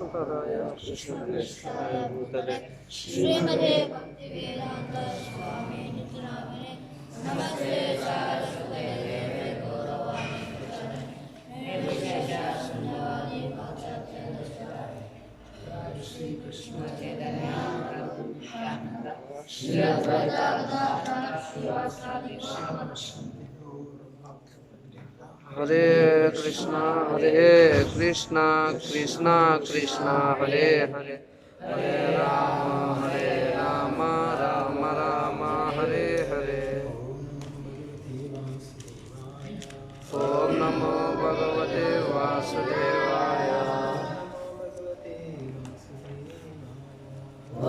कृष्णपदाय कृष्णकृष्णाय भूतले श्रीमते भक्तिवेदांत स्वामी नित्यानंद नमस्ते सारस्वते देवे गौरवाणी प्रचारिणे निर्विशेषशून्यवादी पाश्चात्य दर्शनानि श्री कृष्ण चैतन्य प्रभु नित्यानंद श्री अद्वैत गदाधर श्रीवासादि गौरभक्तवृंद। हरे कृष्णा कृष्णा कृष्णा हरे हरे हरे राम राम राम हरे हरे। ओम नमो भगवते वासुदेवाय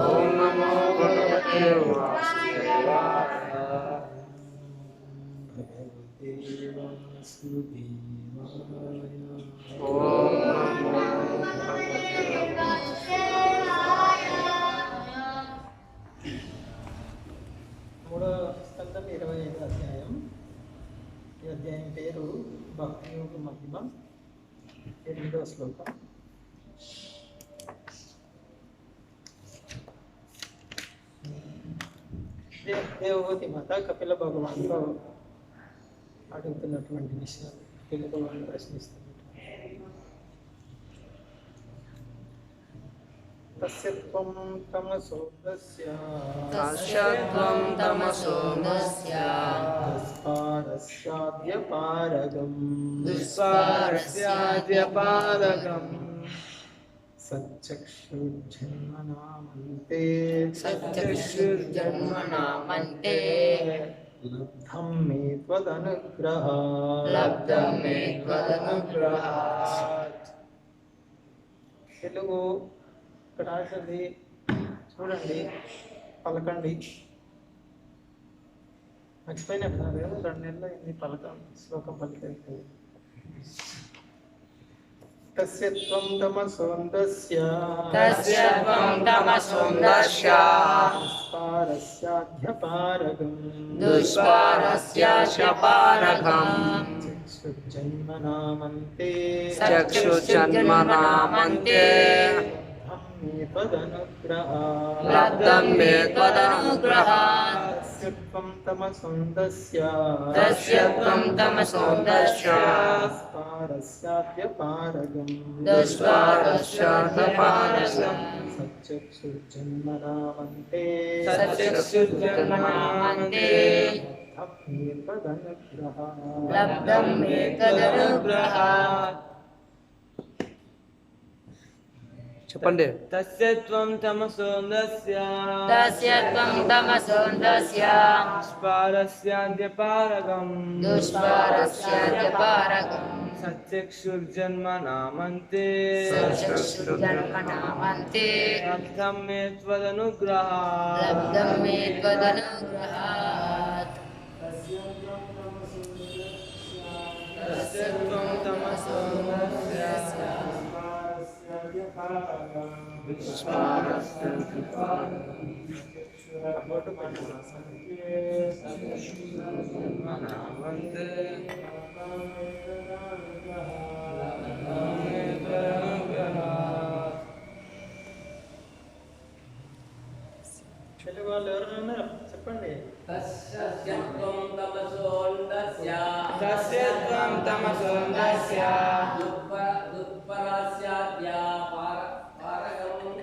ओम नमो भगवते वासुदेवाय ओम नमो మూడవ స్కందం 25వ అధ్యాయం. ఈ అధ్యాయం పేరు భక్తి యోగ మహిమ. 8వ శ్లోకం. దేవహూతి మాత కపిల భగవాన్తో అడుగుతున్నటువంటి విషయాలు తెలుగువాళ్ళు ప్రశ్నిస్తున్నారు. తస్యత్వం తమసోదస్య తస్యత్వం తమసోదస్య దుష్పారస్యాద్యపారగం దుష్పారస్యాద్యపారగం సచ్చక్షుర్జన్మనామంతే సచ్చక్షుర్జన్మనామంతే లబ్ధం మే త్వదనుగ్రహాత్ లబ్ధం మే త్వదనుగ్రహాత్. తెలుగు ఇక్కడ రాసింది చూడండి, పలకండి. మర్చిపోయినట్టున్నారు కదా, 2 నెలలు అయింది శ్లోకం పలికి. తస్యత్వం తమసోదస్య తస్యత్వం తమసోదస్య దుష్పారస్యాద్యపారగం దుష్పారస్యాద్యపారగం చక్షుర్జన్మనామంతే చక్షుర్జన్మనామంతే లబ్ధం మే త్వదనుగ్రహాత్. తస్యత్వం తమసోదస్య తస్యత్వం తమసోదస్య దుష్పారస్యాద్యపారగం దుష్పారస్యాద్యపారగం సచ్చక్షుర్జన్మనామంతే సచ్చక్షుర్జన్మనామంతే లబ్ధం మే త్వదనుగ్రహాత్. చెప్పండి. తస్యత్వం తమసోదస్య తస్యత్వం తమసోదస్య దుష్పారస్యాద్యపారగం దుష్పారస్యాద్యపారగం సచ్చక్షుర్జన్మనామంతే సచ్చక్షుర్జన్మనామంతే లబ్ధం మే త్వదనుగ్రహాత్. లబ్ధం మే త్వదనుగ్రహాత్. తస్యత్వం తమసోదస్య సచ్చక్షుర్జన్మనామంతే తెలుగు వాళ్ళు ఎవరైనా చెప్పండి. తస్యత్వం తమసోదస్య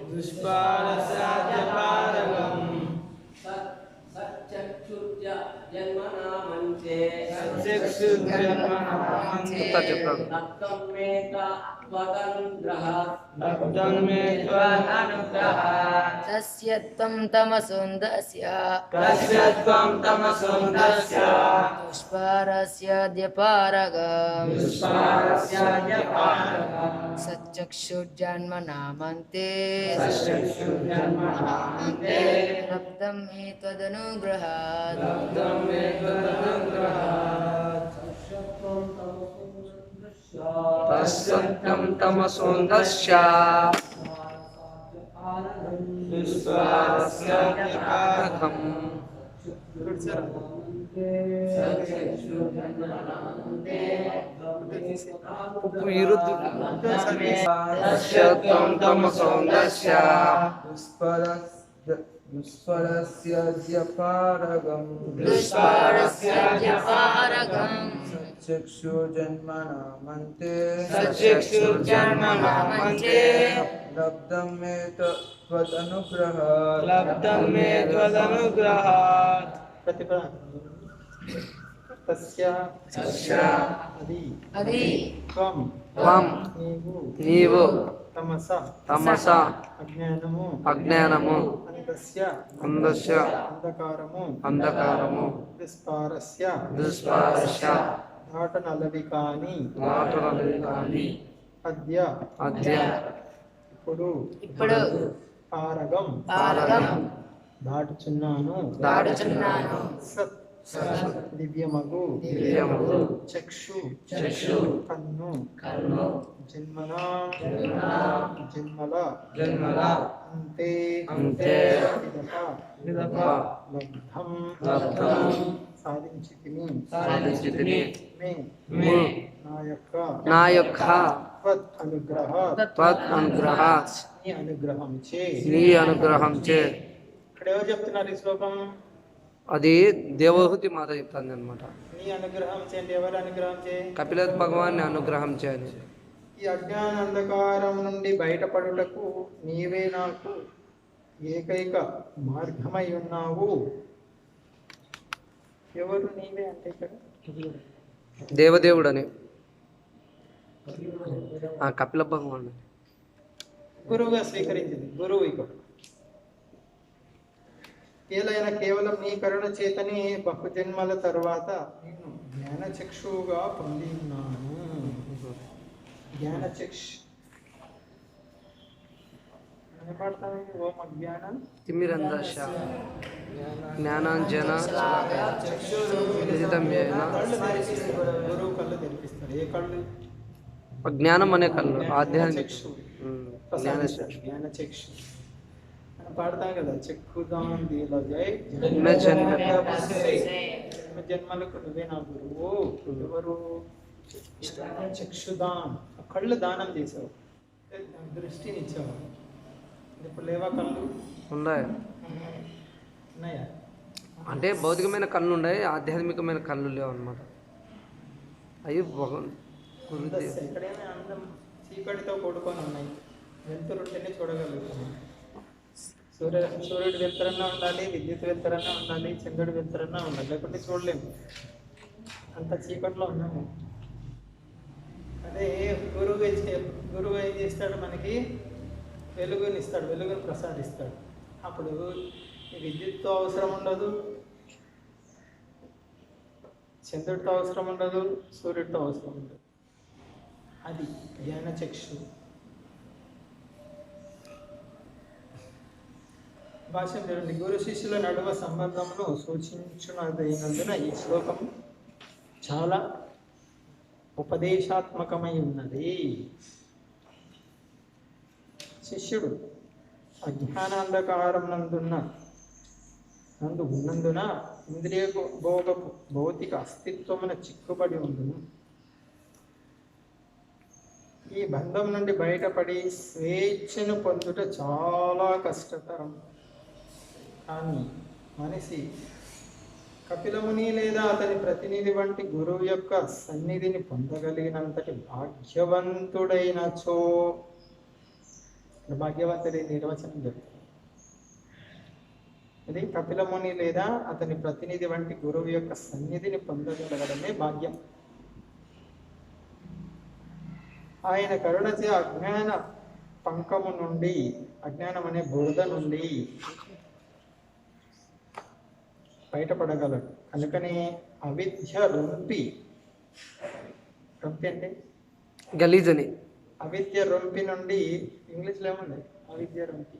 దుష్పారస్యాద్యపారగం సచ్చక్షుర్జన్మనామంతే సచ్చక్షుర్జన్మనామంతే చెప్పండి. లబ్ధం మే త్వదనుగ్రహాత్. లబ్ధం మే త్వదనుగ్రహాత్. తస్యత్వం తమసోదస్య తస్యత్వం తమసోదస్య దుష్పారస్యాద్యపారగం దుష్పారస్యాద్యపారగం సచ్చక్షుర్జన్మనామంతే సచ్చక్షుర్జన్మనామంతే లబ్ధం మే త్వదనుగ్రహాత్. లబ్ధం మే త్వదనుగ్రహాత్. తస్సత్యం తమసోదస్య దుష్పారస్యాద్యపారగం ఇరుద్దు తస్యత్వం తమసోందస్య దుస్పరస్య పారగం దుష్పరస్య జపారగం చక్షుర్జన్మనామంతే సచక్షుర్జన్మనామంతే లబ్ధం మే త్వదనుగ్రహాత్ లబ్ధం మే త్వదనుగ్రహాత్ తస్య అది అది త్వం త్వం నీవు తమస అజ్ఞానము అందస్య అంధకారము దుస్పారస్య నాటనలవి కాని అద్య ఇప్పుడు పారగం దాటుచున్నాను సత్ దివ్యమగు చక్షు కన్ను జన్మల అంతే లబ్ధం సాధించితిని నా యొక్క త్వద్ అనుగ్రహ నీ అనుగ్రహంచే. ఇక్కడ ఎవరు చెప్తున్నారు ఈ శ్లోకం? అది దేవహూతి మాత చెప్తాంది అనమాట. నీ అనుగ్రహం చేయండి. ఎవరు అనుగ్రహం చేయండి? కపిలత్ భగవాన్ని అనుగ్రహం చేయని. ఈ అజ్ఞాన అంధకారం నుండి బయటపడుటకు నీవే నాకు ఏకైక మార్గమై ఉన్నావు. ఎవరు నీవే అంటే ఇక్కడ దేవదేవుడని కపిల భగవాన్ గురువుగా స్వీకరించింది. గురువు ఇక్కడ ఏలైనా కేవలం నీ కరుణ చేతని బహుజన్మల తర్వాత నేను జ్ఞానచక్షువుగా పొంది ఉన్నాను. జ్ఞానచక్షు ఓం అజ్ఞాన తిమిరందశ జ్ఞానాంజన గురువు కళ్ళు తెరిపిస్తారు. ఏ కళ్ళు? జ్ఞానం అనే కళ్ళు. ఆధ్యాత్మిక జ్ఞానచక్షు పాడతాం కదా, చెక్కుదాం దీల జై జన్మలకు నువ్వే నా గురువు. ఎవరు? చక్షుదాన్, కళ్ళు దానం చేసావు, దృష్టిని ఇచ్చావు. ఇప్పుడు లేవా కళ్ళు? ఉన్నాయి. ఉన్నాయా? అంటే భౌతికమైన కళ్ళు ఉన్నాయి, ఆధ్యాత్మికమైన కళ్ళు లేవు అనమాట. అవి ఇక్కడేమే అందం చీకటితో కూడుకొని ఉన్నాయి. వెళ్తురుంటేనే చూడగలుగుతున్నాం. సూర్యుడు వెళ్తారన్నా ఉండాలి, విద్యుత్ వెళ్తారన్నా ఉండాలి, చంద్రుడు వెళ్తారన్నా ఉండాలి, లేకుంటే చూడలేము. అంత చీకట్లో ఉన్నాము. అదే గురువు ఏం చేస్తాడు? మనకి వెలుగునిస్తాడు, వెలుగుని ప్రసాదిస్తాడు. అప్పుడు ఈ విద్యుత్తో అవసరం ఉండదు, చంద్రుడితో అవసరం ఉండదు, సూర్యుడితో అవసరం ఉండదు. అది జ్ఞానచక్షు. భాష్యం చూడండి. గురు శిష్యుల నడుమ సంబంధమును సూచించున్నదైనందున ఈ శ్లోకం చాలా ఉపదేశాత్మకమై ఉన్నది. శిష్యుడు అజ్ఞానాంధకారం నందు ఉన్నందున ఇంద్రియ భోగపు భౌతిక అస్తిత్వమున చిక్కుబడి ఉండును. ఈ బంధం నుండి బయటపడి స్వేచ్ఛను పొందుట చాలా కష్టతరం. కానీ మనిషి కపిలముని లేదా అతని ప్రతినిధి వంటి గురువు యొక్క సన్నిధిని పొందగలిగినంతటి భాగ్యవంతుడైనచో, భాగ్యవంతుడి నిర్వచనం చెప్తారు. ఇది కపిలముని లేదా అతని ప్రతినిధి వంటి గురువు యొక్క సన్నిధిని పొందగలగడమే భాగ్యం. ఆయన కరుణచే అజ్ఞాన పంకము నుండి, అజ్ఞానం అనే బురద నుండి బయటపడగలడు. కనుకనే అవిద్య రొంపి అంటే గలీజ్ అని. అవిద్య రొంపి నుండి ఇంగ్లీష్లో ఏముంది? అవిద్య రొంపి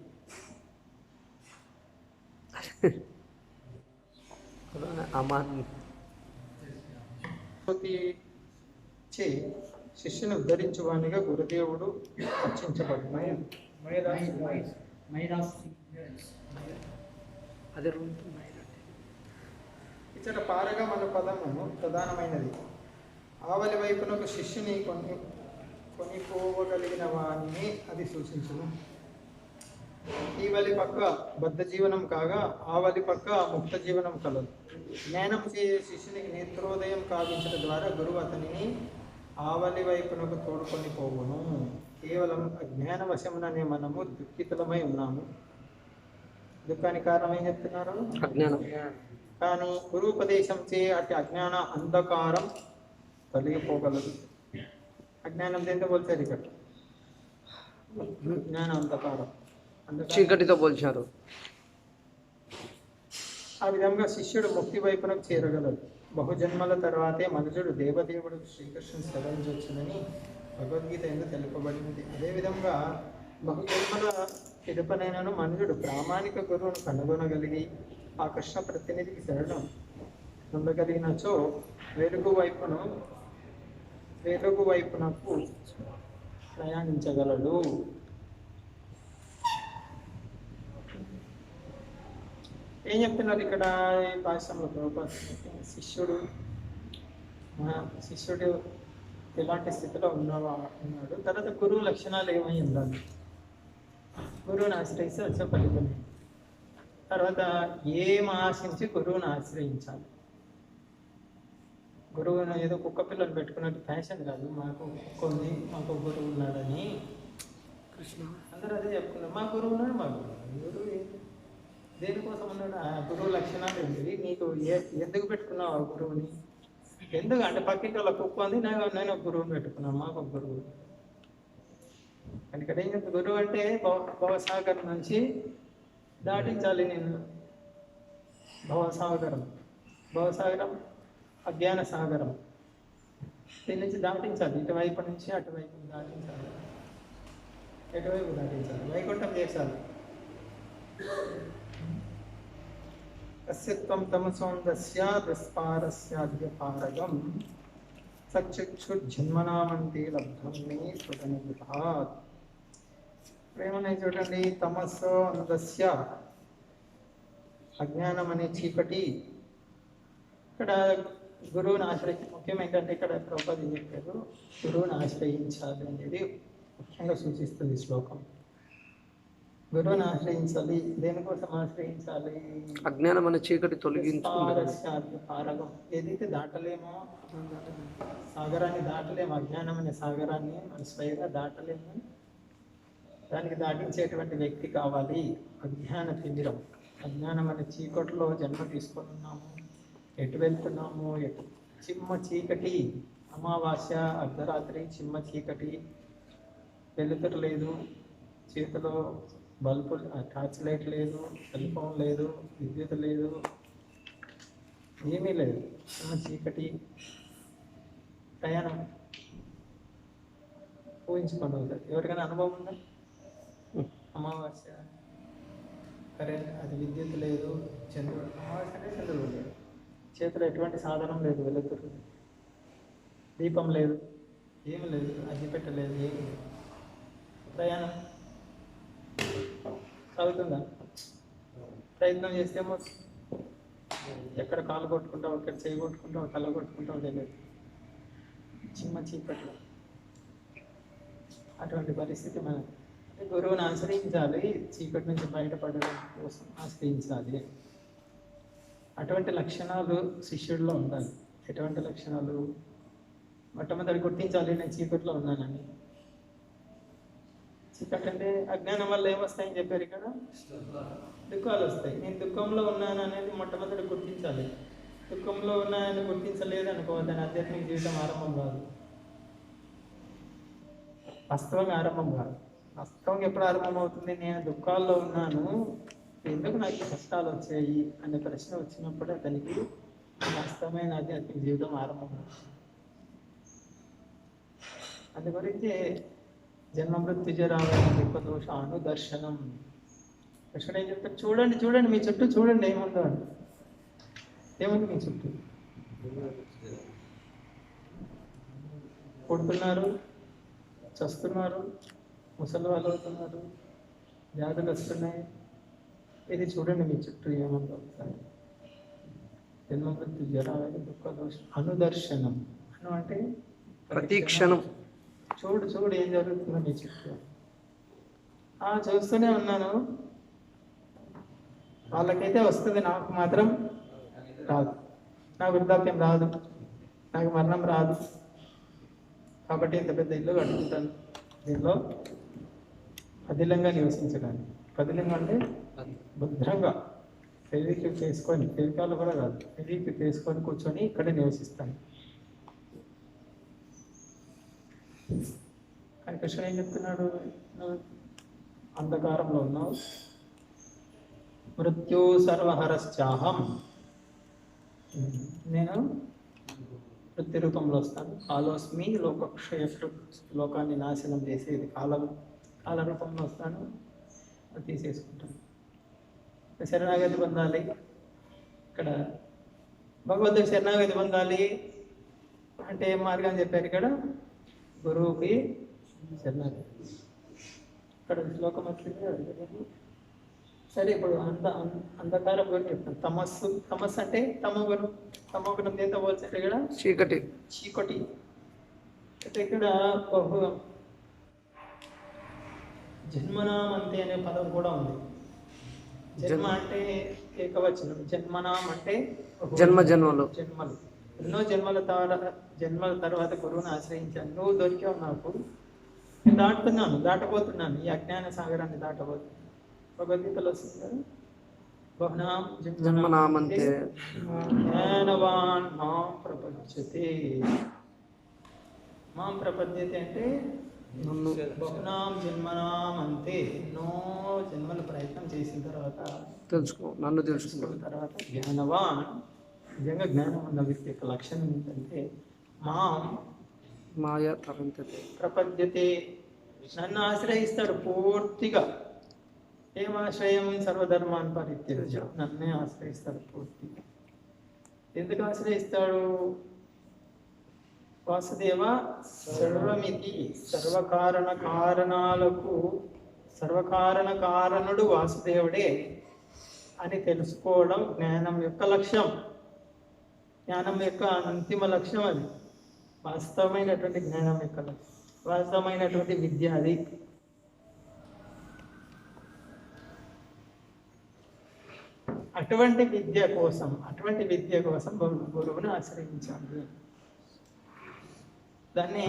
చే శిష్యుని ఉద్ధరించువానిగా గురుదేవుడు రక్షించబడ్డాడు. అదే ఇచ్చట పారగం అన్న పదము ప్రధానమైనది. ఆవలి వైపున ఒక శిష్యుని కొనిపోవగలిగిన వాణిని అది సూచించును. ఈ వలి పక్క బద్ధ జీవనం కాగా ఆవలి పక్క ముక్త జీవనం కలదు. జ్ఞానం చేసే శిష్యునికి నేత్రోదయం కావించడం ద్వారా గురువు అతనిని ఆవలి వైపునకు తోడుకొని పోవును. కేవలం అజ్ఞాన వశముననే మనము దుఃఖితులమై ఉన్నాము. దుఃఖానికి కారణం ఏం చెప్తున్నారు? అజ్ఞానం. కానీ గురుపదేశం చే అటు అజ్ఞాన అంధకారం తొలగిపోగలదు. అజ్ఞానం దేంతో పోల్చారు ఇక్కడ? అజ్ఞాన అంధకారం, చీకటితో పోల్చారు. ఆ విధంగా శిష్యుడు ముక్తి వైపునకు చేరగలడు. బహుజన్మల తర్వాతే మనుషుడు దేవదేవుడు శ్రీకృష్ణుని శరణించవచ్చునని భగవద్గీత ఎందుకు తెలుపబడినది. అదేవిధంగా బహుజన్మల పిదపనైనను మనుషుడు ప్రామాణిక గురువును కనుగొనగలిగి ఆ కృష్ణ ప్రతినిధికి శరణం పొందగలిగినచో వెలుగు వైపునకు ప్రయాణించగలడు. ఏం చెప్తున్నారు ఇక్కడ ఈ భాషలో? శిష్యుడు ఎలాంటి స్థితిలో ఉన్నాడు, తర్వాత గురువు లక్షణాలు ఏమై ఉండాలి, గురువుని ఆశ్రయిస్తే వచ్చే ఫలితం, తర్వాత ఏం ఆశించి గురువుని ఆశ్రయించాలి. గురువును ఏదో కుక్క పిల్లలు పెట్టుకున్నట్టు ఫ్యాషన్ కాదు. మాకు కుక్క ఉంది, మాకు గురువు ఉన్నాడని అందరూ అదే చెప్పుకున్నారు. మా గురువు ఉన్నాడు, మా గురువు దేనికోసం ఉన్నాడు? ఆ గురువు లక్షణాలు ఏంటివి? నీకు ఎందుకు పెట్టుకున్నావు ఆ గురువుని? ఎందుకు అంటే పక్కింటి వాళ్ళ కుక్క ఉంది, నేను ఒక గురువుని పెట్టుకున్నాను, మాకు ఒక గురువు. కానీ ఇక్కడ ఏం చెప్తా, గురువు అంటే భవసాగరం నుంచి దాటించాలి నేను. భవసాగరం అజ్ఞాన సాగరం, దీని నుంచి దాటించాలి. ఇటువైపు నుంచి అటువైపు దాటించాలి. ఎటువైపు దాటించాలి? వైకుంఠం చేశాలి. అస్యత్వం తమసోందస్య దుస్పారస్యాద్యపారగం సచక్షుర్జన్మనామంతే లబ్ధం మే స్వదనుభూతాత్. ప్రేమనే చూడండి, తమస్సు అందస్య అజ్ఞానం అనే చీకటి. ఇక్కడ గురువుని ముఖ్యం ఏంటంటే ఇక్కడ ప్రభుపాద చెప్పారు, గురువుని ఆశ్రయించాలి అనేది ముఖ్యంగా సూచిస్తుంది ఈ శ్లోకం. గురువుని ఆశ్రయించాలి. దేనికోసం ఆశ్రయించాలి? అజ్ఞానం అనే చీకటి తొలగించు. పారగం ఏదైతే దాటలేమో, సాగరాన్ని దాటలేము, అజ్ఞానం అనే సాగరాన్ని మన స్వయంగా దాటలేము. దానికి దాటించేటువంటి వ్యక్తి కావాలి. అజ్ఞాన తిమిరం, అజ్ఞానం అనే చీకటిలో జన్మ తీసుకొని ఉన్నాము. ఎటు వెళ్తున్నాము? చిమ్మ చీకటి, అమావాస్య అర్ధరాత్రి, చిమ్మ చీకటి, వెలుతురు లేదు, చేతిలో బల్బు టార్చ్ లైట్ లేదు, సెల్ ఫోన్ లేదు, విద్యుత్ లేదు, ఏమీ లేదు, చిమ్మ చీకటి, ప్రయాణం ఊహించుకోండి అవుతుంది. ఎవరికైనా అనుభవం ఉందా? అమావాస్య కరెంట్, అది విద్యుత్ లేదు, చంద్రుడు, అమావాస్య అంటే చంద్రుడు లేదు, చేతిలో ఎటువంటి సాధనం లేదు, వెలుతురు, దీపం లేదు, ఏమి లేదు, అగ్గిపెట్ట లేదు, ఏమి లేదు, ప్రయాణం సాగుతుందా? ప్రయత్నం చేస్తేమో ఎక్కడ కాలు కొట్టుకుంటావు, ఎక్కడ చేయి కొట్టుకుంటావు, తల కొట్టుకుంటావు తెలియదు, చిమ్మ చీకట్లో. అటువంటి పరిస్థితి మనకు. గురువుని ఆశ్రయించాలి, చీకటి నుంచి బయటపడడం కోసం ఆశ్రయించాలి. అటువంటి లక్షణాలు శిష్యుడిలో ఉండాలి. ఎటువంటి లక్షణాలు? మొట్టమొదటి గుర్తించాలి, నేను చీకట్లో ఉన్నానని. చీకటి అంటే అజ్ఞానం వల్ల ఏమొస్తాయని చెప్పారు ఇక్కడ? దుఃఖాలు వస్తాయి. నేను దుఃఖంలో ఉన్నాను అనేది మొట్టమొదటి గుర్తించాలి. దుఃఖంలో ఉన్నానని గుర్తించలేదు అనుకో, దాని ఆధ్యాత్మిక జీవితం ఆరంభం కాదు, వాస్తవంగా ఆరంభం కాదు. వాస్తవంగా ఎప్పుడు ఆరంభం అవుతుంది? నేను దుఃఖాల్లో ఉన్నాను, ఎందుకు నాకు కష్టాలు వచ్చాయి అనే ప్రశ్న వచ్చినప్పుడు అతనికి వాస్తవమైన ఆధ్యాత్మిక జీవితం ఆరంభం అవుతుంది. అందు గురించి జన్మ మృత్యు జరావైన దుఃఖదోష అనుదర్శనం. కృష్ణుడు ఏం చెప్తారు? చూడండి చూడండి మీ చుట్టూ చూడండి ఏముందో అని. ఏముంది మీ చుట్టూ? పుడుతున్నారు, చస్తున్నారు, ముసలి వాళ్ళు అవుతున్నారు, వ్యాధులు వస్తున్నాయి. ఇది చూడండి మీ చుట్టూ ఏముందో ఒకసారి. జన్మ మృత్యు జరా వ్యాధి దుఃఖ దోషం అనుదర్శనం అను అంటే ప్రతి క్షణం చూడు చూడు ఏం జరుగుతుందో నీ చుట్టూ. చూస్తూనే ఉన్నాను. వాళ్ళకైతే వస్తుంది, నాకు మాత్రం రాదు. నా వృద్ధాప్యం రాదు, నాకు మరణం రాదు. కాబట్టి ఇంత పెద్ద ఇల్లు కట్టుకుంటాను. దీనిలో పదిలంగా నివసించడానికి. పదిలంగా అంటే భద్రంగా ఫెవిక్విక్ చేసుకొని, ఫెవికాలు కూడా కాదు, ఫెవిక్విక్ చేసుకొని కూర్చొని ఇక్కడే నివసిస్తాను. కానీ కృష్ణుడు ఏం చెప్తున్నాడు? నువ్వు అంధకారంలో ఉన్నావు. మృత్యు సర్వహరశ్చాహం, నేను వృత్తి రూపంలో వస్తాను. కాలోస్మి లోకక్షయక్షు, లోకాన్ని నాశనం చేసేది కాల రూపంలో వస్తాను, అది తీసేసుకుంటాను. శరణాగతి పొందాలి. ఇక్కడ భగవంతుడు శరణాగతి పొందాలి అంటే ఏం మార్గం చెప్పారు? ఇక్కడ గురువుకి శరణాగతి. ఇక్కడ శ్లోకం వచ్చింది. సరే, ఇప్పుడు అంధకారం గురించి చెప్తాను. తమస్సు అంటే తమోగుణం దేంతో పోల్చారు? ఇక్కడ చీకటి. అయితే ఇక్కడ జన్మనాం అంతే అనే పదం కూడా ఉంది. జన్మ అంటే ఏకవచనం, జన్మనాం అంటే జన్మలు. ఎన్నో జన్మల తర్వాత గురువుని ఆశ్రయించాను. నువ్వు దొరికావు నాకు, నేను దాటబోతున్నాను. ఈ అజ్ఞాన సాగరాన్ని దాటబోతున్నాను. భగవద్గీతలో వస్తుంది కదా, బహునాం జన్మనామంతే జ్ఞానవాన్ మాం ప్రపద్యతే. మాం ప్రపద్యతే అంటే బహునాం జన్మనాం అంతే, ఎన్నో జన్మల ప్రయత్నం చేసిన తర్వాత నన్ను తెలుసుకున్న తర్వాత జ్ఞానవాన్, నిజంగా జ్ఞానం ఉన్న వ్యక్తి యొక్క లక్షణం ఏంటంటే మాం మాయా ప్రపద్యతే, నన్ను ఆశ్రయిస్తాడు పూర్తిగా. ఏం ఆశ్రయం? సర్వధర్మాన్ పరిత్యజ్య, నన్నే ఆశ్రయిస్తాడు పూర్తిగా. ఎందుకు ఆశ్రయిస్తాడు? వాసుదేవ సర్వమితి, సర్వకారణ కారణుడు వాసుదేవుడే అని తెలుసుకోవడం జ్ఞానం యొక్క లక్ష్యం. జ్ఞానం యొక్క అంతిమ లక్ష్యం అది. వాస్తవమైనటువంటి జ్ఞానం యొక్క లక్ష్యం, వాస్తవమైనటువంటి విద్య అది. అటువంటి విద్య కోసం గురువుని ఆశ్రయించాలి. దాన్ని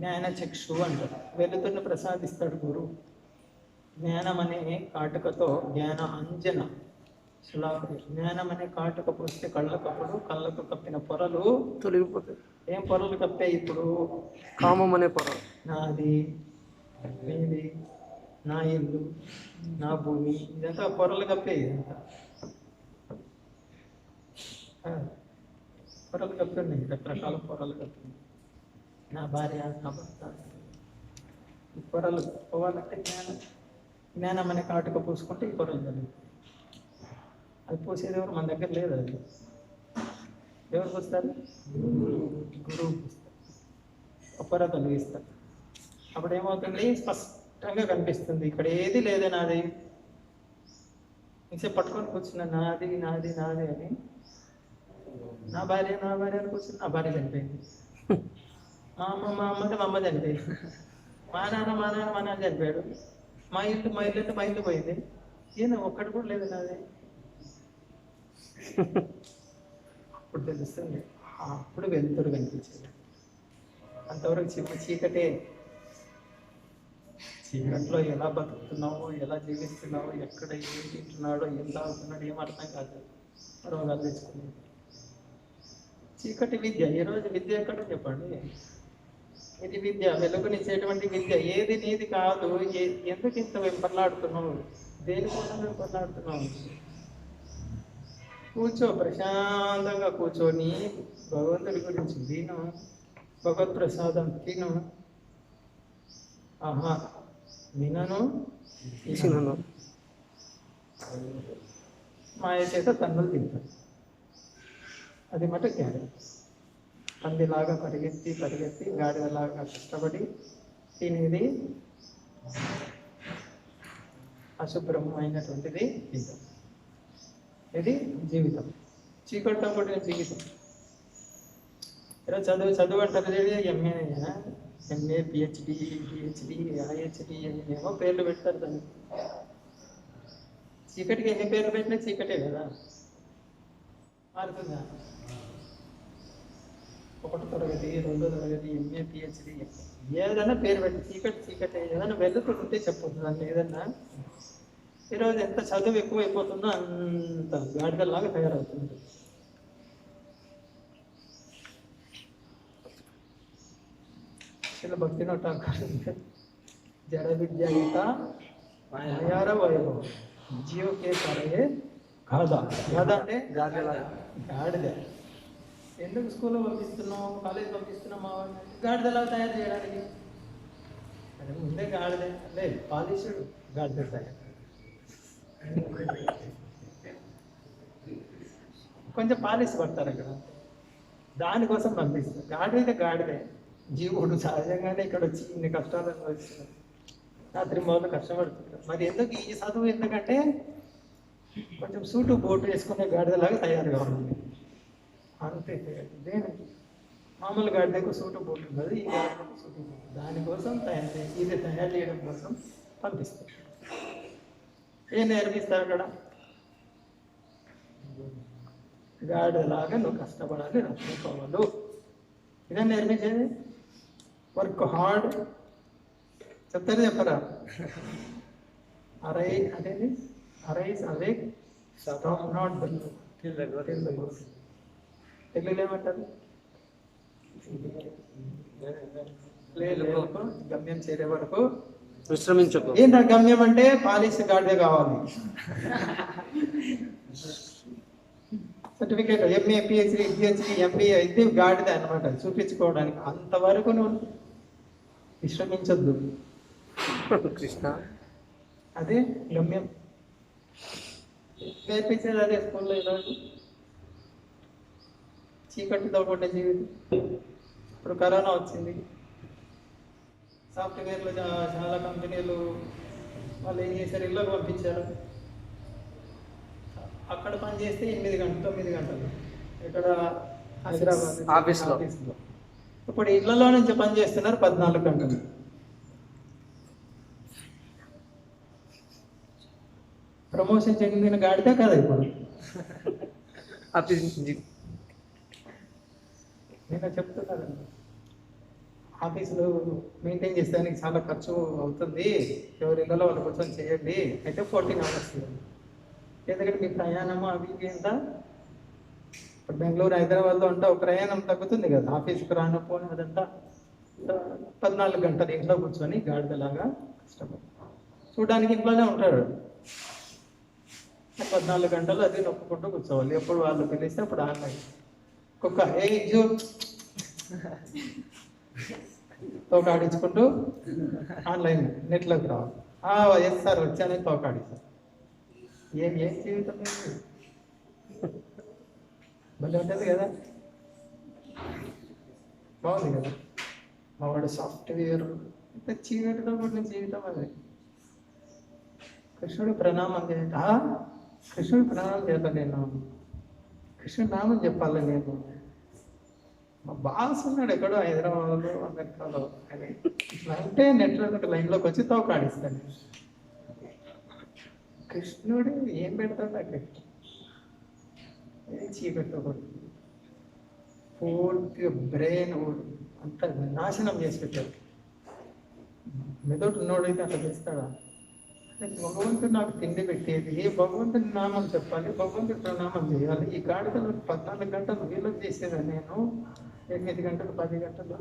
జ్ఞానచక్షు అంటారు. వెలుతురుని ప్రసాదిస్తాడు గురువు. జ్ఞానం అనే కాటుకతో జ్ఞాన అంజన జ్ఞానం అనే కాటుక పోస్తే కళ్ళకు కప్పిన పొరలు తొలగిపోతాయి. ఏం పొరలు కప్పాయి ఇప్పుడు? కామం అనే పొర. నాది, నీది, నా ఇల్లు, నా భూమి, ఇదంతా పొరలు కప్పాయి. ఇదంతా పొరలు కప్పి ఉన్నాయి, రకరకాల పొరలు కప్పి. నా భార్య, నా భర్త, ఈ పొరలు పోవాలంటే జ్ఞానం అనే కాటుక పూసుకుంటే ఈ పొరలు జరుగుతాయి. అది పూసేది ఎవరు? మన దగ్గర లేదు. అది ఎవరు పూస్తారు? గురువు పూస్తారు. పొర తొలగిస్తారు. అప్పుడు ఏమవుతుంది? స్పష్టంగా కనిపిస్తుంది ఇక్కడ ఏది లేదే నాది. ఇంకే పట్టుకొని కూర్చున్నా నాది నాది నాది అని. నా భార్య అని కూర్చుని నా భార్య చనిపోయింది. మా అమ్మ చనిపోయింది. మా నాన్న చనిపోయాడు. మా ఇల్లు పోయింది. ఈయన ఒక్కటి కూడా లేదు నాది. అప్పుడు తెలుస్తుంది. అప్పుడు వెలుతురు కనిపించింది. అంతవరకు చీకటే. చీకట్లో ఎలా బతుకుతున్నావో, ఎలా జీవిస్తున్నావో, ఎక్కడ ఏం తింటున్నాడో, ఏం తాగుతున్నాడో ఏం అర్థం కాదు. రోగాలు తెచ్చుకునేది చీకటి విద్య. ఈరోజు విద్య ఎక్కడ చెప్పండి? ఇది విద్య, వెలుగునిచ్చేటువంటి విద్య. ఏది నీది కాదు. ఎందుకు ఇంత వెంపర్లాడుతున్నావు? దేనికోసం వెంపర్లాడుతున్నావు? కూర్చో, ప్రశాంతంగా కూర్చొని భగవంతుడి గురించి విను, భగవత్ ప్రసాదం తిను. వినను మాయ చేత తన్నులు తింటాడు. అది మట జ్ఞానం. పందిలాగా పరిగెత్తి గాడిదలాగా కష్టపడి తినేది అశుభ్రమైనటువంటిది ఇది జీవితం. చీకటితో కూడిన జీవితం. ఇలా చదువు చదువు అంటారు ఎంఏ పిహెచ్డి ఐహెచ్డి ఏమో పేర్లు పెడతారు దాన్ని. చీకటికి ఎన్ని పేర్లు పెట్టినా చీకటే కదా, మారుతుందా? 1వ తరగతి 2వ తరగతి ఎంఏ పిహెచ్డి ఏదైనా పేరు పెట్టి చీకటే. ఏదైనా వెళ్తుంటే చెప్పొద్దు దాన్ని. ఏదన్నా ఈరోజు ఎంత చదువు ఎక్కువ అయిపోతుందో అంత గాడిదల్లాగా తయారవుతుంది. భక్తి నోట జడ విద్యాయుత మాయార వైభవం జీవ కే సరయే గాథ. గాథ అంటే గాడిద. ఎందుకు స్కూల్లో పంపిస్తున్నాం, కాలేజ్ పంపిస్తున్నాం మా వాడిని? గాడిదలా తయారు చేయడానికి. అదే ముందే గాడిదే అంటే పాలిషుడు గాడిద తయారు. కొంచెం పాలిష్ పడతారు అక్కడ, దానికోసం పంపిస్తారు. గాడిద గాడిదే. జీవుడు సహజంగానే ఇక్కడ వచ్చి ఇన్ని కష్టాలు అనుభవిస్తున్నారు. రాత్రి మొదలు కష్టపడుతున్నారు. మరి ఎందుకు ఈ చదువు? ఎందుకంటే కొంచెం సూటు బోటు వేసుకునే గాడిదలాగా తయారు కావాలి అంతే. దేనికి? మామూలు గాడిదకు సూటు బోటు ఉండదు, ఈ గాడిదకు సూటు బోటు. దానికోసం తయారు చేసి ఇది తయారు చేయడం కోసం పంపిస్తారు. ఏం నేర్పిస్తారు అక్కడ? గాడిదలాగా నువ్వు కష్టపడాలి, రక్షించుకోవాలి. ఇదే నేర్పించేది. వర్క్ హార్డ్ చెప్తారు చెప్పరా? అదేది అరైజ్ అవేక్ స్టాప్ నాట్ తెలుగులో ఏమంటారు? గమ్యం చేరే వరకు విశ్రమించకు. ఏంటో గమ్యం అంటే పాలిష్ గాడిదే కావాలి. సర్టిఫికేట్ ఎంఏ పిహెచ్డి ఎంబీఏ అయితే గాడిదే అనమాట, చూపించుకోవడానికి. అంతవరకు నువ్వు విశ్రమించొద్దు. కృష్ణ అదే గమ్యం. నేర్పించేది అదే స్కూల్లో. ఈరోజు చీకటితో కూడిన జీవితం. ఇప్పుడు కరోనా వచ్చింది, సాఫ్ట్వేర్లు చాలా కంపెనీలు వాళ్ళు ఏం చేశారు, ఇళ్ళకు పంపించారు. అక్కడ పని చేస్తే 8 గంటలు 9 గంటలు. ఇక్కడ హైదరాబాద్ ఆఫీస్లో. ఇప్పుడు ఇళ్లలో నుంచి పని చేస్తున్నారు 14 గంటలు. ప్రమోషన్ చెందిన గాడితే కదా ఇప్పుడు. నేను చెప్తున్నాను, ఆఫీసులో మెయింటైన్ చేసేదానికి చాలా ఖర్చు అవుతుంది, ఎవరి ఇళ్ళలో వాళ్ళు కూర్చొని చేయండి. అయితే 14 hours. ఎందుకంటే మీ ప్రయాణము అవి ఎంత? ఇప్పుడు బెంగళూరు హైదరాబాద్లో ఉంటే ఒక ప్రయాణం తగ్గుతుంది కదా, ఆఫీస్కి రానపోని అదంతా 14 గంటలు ఇంట్లో కూర్చొని గాడిదలాగా కష్టపడి చూడడానికి ఇంట్లోనే ఉంటాడు. 14 గంటలు అది నొప్పుకుంటూ కూర్చోవాలి. ఎప్పుడు వాళ్ళు పిలిస్తే అప్పుడు ఆన్లైన్ కుక్క తోకాడించుకుంటూ ఆన్లైన్ నెట్లోకి రావాలి. ఎస్ సార్ వచ్చానని తోకాడిస్తారు. ఏం జీవితం భలే ఉంటుంది కదా, బాగుంది కదా. మా వాడు సాఫ్ట్వేర్ ఇంత చీకటితో కూడిన జీవితం అది. కృష్ణుడు ప్రణామం చేయాలి. కృష్ణుడు ప్రణామం చేయాలి, నేను కృష్ణుడు నామం చెప్పాలి. నేను మా బాస్ ఉన్నాడు ఎక్కడో హైదరాబాద్లో అమెరికాలో అని ఇట్లా అంటే నెట్వర్క్ లైన్లోకి వచ్చి తోకాడిస్తాను. కృష్ణుడు ఏం పెడతాడు అక్కడ? చీకటితో పూర్తిగా బ్రెయిన్ అంత నాశనం చేసి పెట్టాడు. మెదడు ఉన్నోడైతే అట్లా చేస్తాడా? భగవంతుడు నాకు తిండి పెట్టేది, భగవంతుడి నామం చెప్పాలి, భగవంతుడి ప్రణామం చేయాలి. ఈ గాడిదలు 14 గంటలు వీళ్ళకి చేసేదా? నేను 8 గంటలు 10 గంటలు.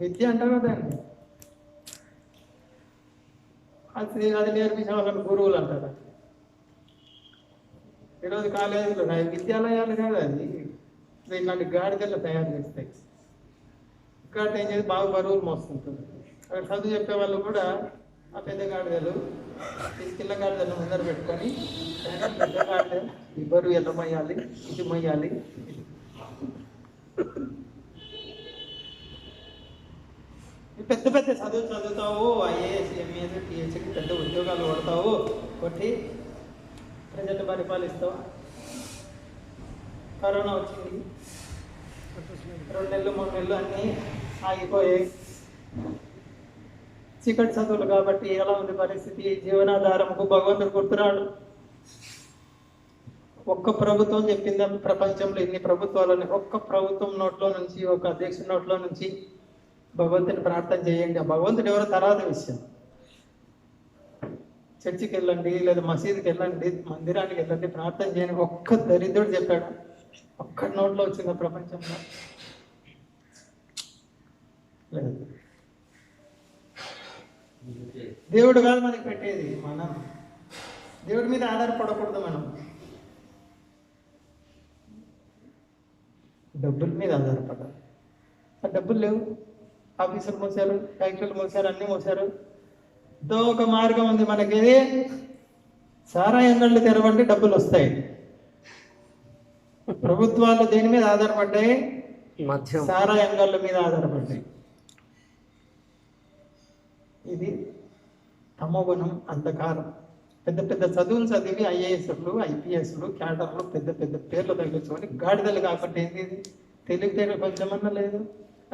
విద్య అంటారు కదండి, అది నేర్పించే వాళ్ళని గురువులు అంటారు. ఈరోజు కాలేజీలో విద్యాలయాలు కాదు, అది ఇలాంటి గాడిదలు తయారు చేస్తాయి. ఇక్కడ ఏం చేసి బాగా బరువులు మోస్తుంటుంది. అక్కడ చదువు చెప్పే వాళ్ళు కూడా ఆ పెద్ద గాడిదలు ఈ చిన్న గాడిదలు ముందర పెట్టుకొని పెద్ద గాడిద ఈ బరువు ఎలా మొయ్యాలి, ఇది మొయ్యాలి. పెద్ద పెద్ద చదువుతావు, ఐఏఎస్ ఎంఏఎస్ పిహెచ్డి పెద్ద ఉద్యోగాలు కొడతావు, కొట్టి ప్రజలు పరిపాలిస్తావు. కరోనా వచ్చింది, 2 నెలలు 3 నెలలు అన్నీ ఆగిపోయాయి. చీకటి చదువులు కాబట్టి ఎలా ఉంది పరిస్థితి? జీవనాధారంకు భగవంతుడు గుర్తురాడు. ఒక్క ప్రభుత్వం చెప్పిందా ప్రపంచంలో ఇన్ని ప్రభుత్వాలని? ఒక్క ప్రభుత్వం నోట్లో నుంచి, ఒక అధ్యక్షుడి నోట్లో నుంచి భగవంతుని ప్రార్థన చేయండి. ఆ భగవంతుడు ఎవరో తర్వాత విషయం. చర్చికి వెళ్ళండి, లేదా మసీదుకి వెళ్ళండి, మందిరానికి వెళ్ళండి, ప్రార్థన చేయండి. ఒక్క దరిద్రుడు చెప్పాడు, ఒక్క నోట్లో వచ్చింది ప్రపంచంలో? లేదు. దేవుడు కాదు మనకి పెట్టేది, మనం దేవుడి మీద ఆధారపడకూడదు. మనం డబ్బుల మీద ఆధారపడాలి. ఆ డబ్బులు లేవు, ఆఫీసులు మూసారు, ఫ్యాక్టరీలు మూసారు, అన్నీ మూసారు. దో ఒక మార్గం ఉంది మనకి, సారాయి అంగళ్ళు తెరవండి, డబ్బులు వస్తాయి. ప్రభుత్వాలు దేని మీద ఆధారపడ్డాయి? సారాయి అంగళ్ళ మీద ఆధారపడ్డాయి. ఇది తమోగుణం, అంధకారం. పెద్ద పెద్ద చదువులు చదివి ఐఏఎస్లు, ఐపీఎస్లు, క్యాడర్లు, పెద్ద పెద్ద పేర్లు తగ్గించుకొని గాడిదలు కాకుండా ఏంది? తెలివితేట కొంచెమన్నా లేదు.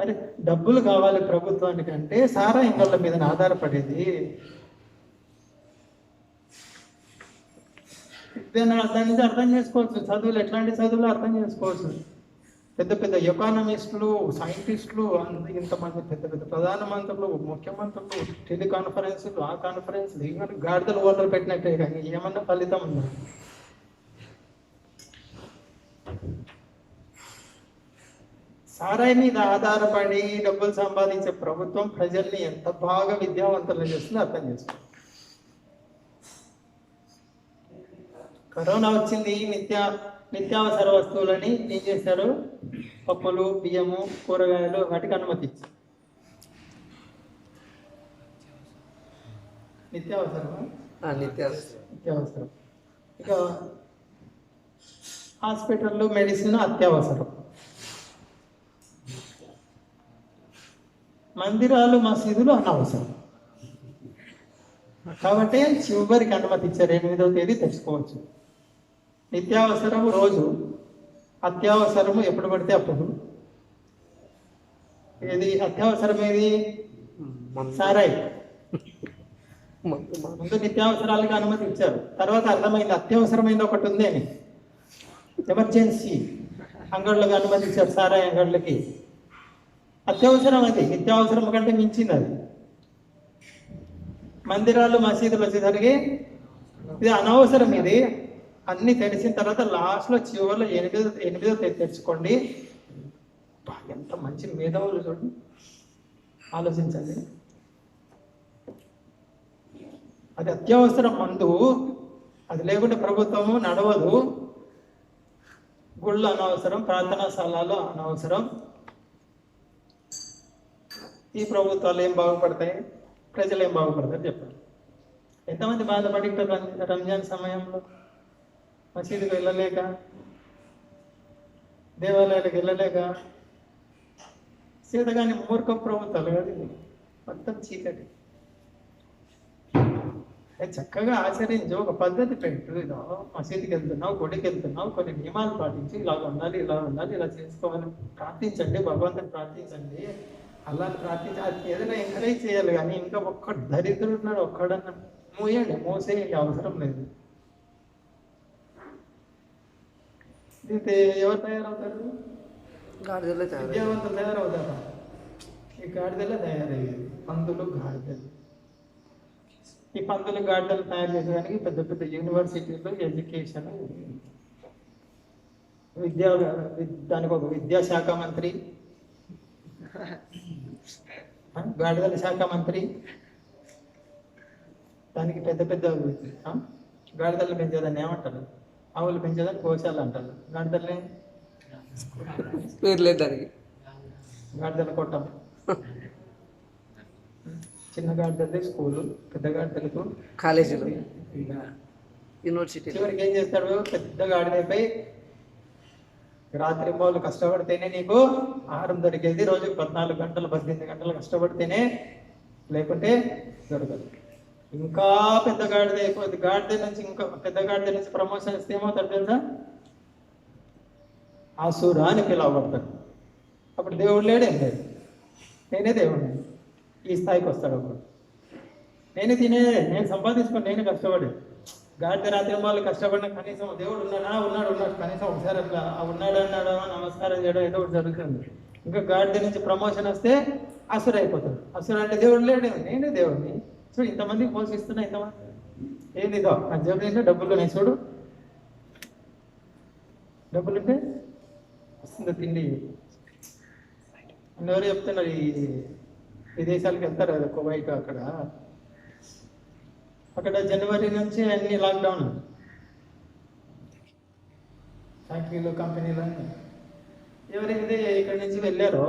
అరే డబ్బులు కావాలి ప్రభుత్వానికి అంటే సారా ఇంగళ్ళ మీద ఆధారపడేది. దాని నుంచి అర్థం చేసుకోవచ్చు. చదువులు ఎట్లాంటి చదువులు అర్థం చేసుకోవచ్చు. పెద్ద పెద్ద ఎకానమిస్టులు, సైంటిస్టులు, ఇంతమంది పెద్ద పెద్ద ప్రధానమంత్రులు, ముఖ్యమంత్రులు, టెలికాన్ఫరెన్సులు, ఆ కాన్ఫరెన్సులు, ఇవన్నీ గాడిదలు ఓటర్ పెట్టినట్టే కానీ ఏమన్నా ఫలితం ఉందా? సారాయి మీద ఆధారపడి డబ్బులు సంపాదించే ప్రభుత్వం ప్రజల్ని ఎంత బాగా విద్యావంతులు చేస్తుందో అర్థం చేసుకో. కరోనా వచ్చింది, నిత్యావసర వస్తువులని ఏం చేశారు? పప్పులు, బియ్యము, కూరగాయలు వాటికి అనుమతి ఇచ్చారు. నిత్యావసరం. ఇక హాస్పిటల్లో మెడిసిన్ అత్యవసరం. మందిరాలు, మసీదులు అనవసరం. కాబట్టి చివరికి అనుమతి ఇచ్చారు, 8వ తేదీ తెచ్చుకోవచ్చు. నిత్యావసరం రోజు, అత్యవసరము ఎప్పుడు పడితే అప్పుడు. ఏది అత్యవసరం? ఏది? సారాయి. ముందు నిత్యావసరాలకు అనుమతి ఇచ్చారు, తర్వాత అర్థమైంది అత్యవసరమైంది ఒకటి ఉంది అని. ఎమర్జెన్సీ అంగళ్ళకి అనుమతి ఇచ్చారు, సారాయి అంగళ్ళకి. అత్యవసరం అది, నిత్యావసరం కంటే మించింది అది. మందిరాలు, మసీదులు వచ్చేసరికి ఇది అనవసరం. ఇది అన్ని తెలిసిన తర్వాత లాస్ట్లో చివరిలో 8వ తేదీ తెచ్చుకోండి. ఎంత మంచి మేధావులు చూడండి, ఆలోచించండి. అది అత్యవసరం మందు, అది లేకుంటే ప్రభుత్వము నడవదు. గుళ్ళు అనవసరం, ప్రార్థనా స్థలాలు అనవసరం. ఈ ప్రభుత్వాలు ఏం బాగుపడతాయి? ప్రజలు ఏం బాగుపడతారు చెప్పండి. ఎంతమంది బాధపడి రంజాన్ సమయంలో మసీదుకు వెళ్ళలేక, దేవాలయాలకు వెళ్ళలేక, సీతగాని మూర్ఖ ప్రభుత్వాలు కదా ఇది, మొత్తం చీకటి. చక్కగా ఆచరించు, ఒక పద్ధతి పెట్టు. ఇదో మసీదుకి వెళ్తున్నావు, గుడికి వెళ్తున్నావు, కొన్ని నియమాలు పాటించి ఇలా ఉండాలి, ఇలా ఉండాలి, ఇలా చేసుకోవాలి. ప్రార్థించండి, భగవంతుని ప్రార్థించండి, అల్లాని ప్రార్థించి అది ఏదైనా ఎంకరేజ్ చేయాలి. కానీ ఇంకా ఒక్క దరిద్రుడు ఉన్నాడు, ఒక్కడన్నా మోసేయండి, అవసరం లేదు. దీంతో ఎవరు తయారవుతారు? విద్యావంతులు తయారవుతారా? ఈ గాడిదలే తయారయ్యేది, పందులు, గాడిదలు. ఈ పందులు, గాడిదలు తయారు చేసేదానికి పెద్ద పెద్ద యూనివర్సిటీలు, ఎడ్యుకేషన్, దానికి ఒక విద్యాశాఖ మంత్రి, గాడిదల శాఖ మంత్రి, దానికి పెద్ద పెద్ద గాడిదలు పెంచేదాన్ని ఏమంటారు? ఆవులు పెంచేదాన్ని గోశాల అంటారు. గాడిదల్ని పేరు లేదు దానికి. గాడిదల కొట్టం. చిన్న గాడిదలది స్కూలు, పెద్ద గాడిదలకు కాలేజీలు, యూనివర్సిటీ. చివరికి ఏం చేస్తాడు? పెద్ద గాడిదైపోయి రాత్రి మూలు కష్టపడితేనే నీకు ఆహారం దొరికేది. రోజుకు 14 గంటలు 18 గంటలు కష్టపడితేనే, లేకుంటే దొరకదు. ఇంకా పెద్ద గాడిద అయిపోద్ది. గాడిద నుంచి ఇంకా పెద్ద గాడిద నుంచి ప్రమోషన్ ఇస్తే ఏమవుతాడు తెలుసా? అసుర అని పిలవబడతాడు. అప్పుడు దేవుడు లేడేం లేదు, నేనే దేవుడిని. ఈ స్థాయికి వస్తాడు అప్పుడు. నేనే తినేదే, నేను సంపాదించుకొని నేనే కష్టపడి. గాడిద రాత్రి వాళ్ళు కష్టపడిన కనీసం దేవుడు ఉన్నాడు కనీసం ఒకసారి అట్లా ఉన్నాడు అన్నాడు నమస్కారం చేయడం ఏదో ఒకటి జరుగుతుంది. ఇంకా గాడిద నుంచి ప్రమోషన్ వస్తే అసుర అయిపోతాడు. అసుర అంటే దేవుడు లేడే, నేనే దేవుడిని. సో ఇంతమందికి పోషిస్తున్నా, ఇంతమంది ఏందిదో నా జబ్బు ఏంటో డబ్బులు నేను చూడు, డబ్బులుంటే వస్తుంది తిండి. ఎవరు చెప్తున్నారు ఈ విదేశాలకు వెళ్తారు కదా, కువైట్ అక్కడ జనవరి నుంచి అన్ని లాక్డౌన్, ఫ్యాక్టరీలు కంపెనీలు అన్నీ. ఎవరైతే ఇక్కడి నుంచి వెళ్ళారో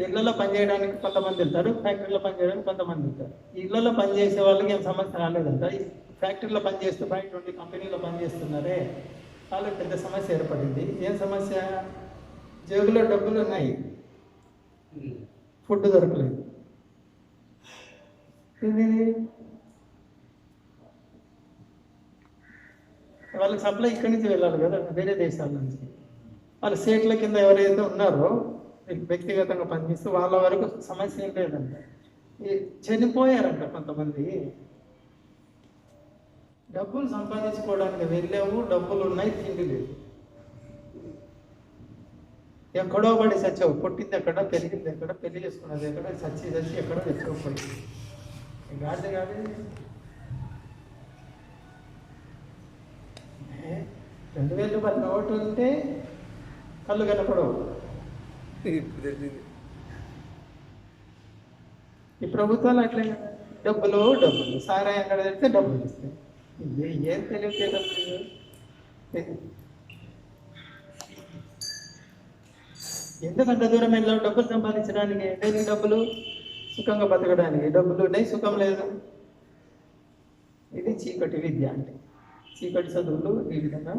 ఇళ్లలో పనిచేయడానికి కొంతమంది వెళ్తారు, ఫ్యాక్టరీలో పనిచేయడానికి కొంతమంది వెళ్తారు. ఇళ్లలో పనిచేసే వాళ్ళకి ఏం సమస్య రాలేదంట. ఈ ఫ్యాక్టరీలో పనిచేస్తూ బయట ఉండి కంపెనీలో పనిచేస్తున్నారే వాళ్ళకి పెద్ద సమస్య ఏర్పడింది. ఏం సమస్య? జేబులో డబ్బులు ఉన్నాయి, ఫుడ్ దొరకలేదు. ఇది వాళ్ళకి సప్లై ఇక్కడి నుంచి వెళ్ళాలి కదా, వేరే దేశాల నుంచి. వాళ్ళ స్టేట్ల కింద ఎవరైతే ఉన్నారో వ్యక్తిగతంగా పనిచేస్తూ వాళ్ళ వరకు సమస్య ఏం లేదంట. చనిపోయారంట కొంతమంది. డబ్బులు సంపాదించుకోవడానికి వెళ్ళాము, డబ్బులు ఉన్నాయి, తిండి లేదు. ఎక్కడో పడి సచ్చావు, పుట్టింది ఎక్కడ, పెరిగింది ఎక్కడ, పెళ్లి చేసుకున్నది ఎక్కడ, చచ్చి ఎక్కడో తెచ్చుకోకపోయింది. గాడి కాదు 2000 రూపాయల నోటు ఉంటే కళ్ళు కనపడవు. ఈ ప్రభుత్వాలు అట్లే కదా, డబ్బులు సారాయి ఎక్కడ తెస్తే డబ్బులు ఇస్తాయి. ఏం తెలియకే డబ్బులు. ఎందుకంత దూరం వెళ్ళావు? డబ్బులు సంపాదించడానికి. దేనికి డబ్బులు? సుఖంగా బతకడానికి. డబ్బులు ఉన్నాయి, సుఖం లేదు. ఇది చీకటి విద్య అంటే. చీకటి చదువులు ఈ విధంగా.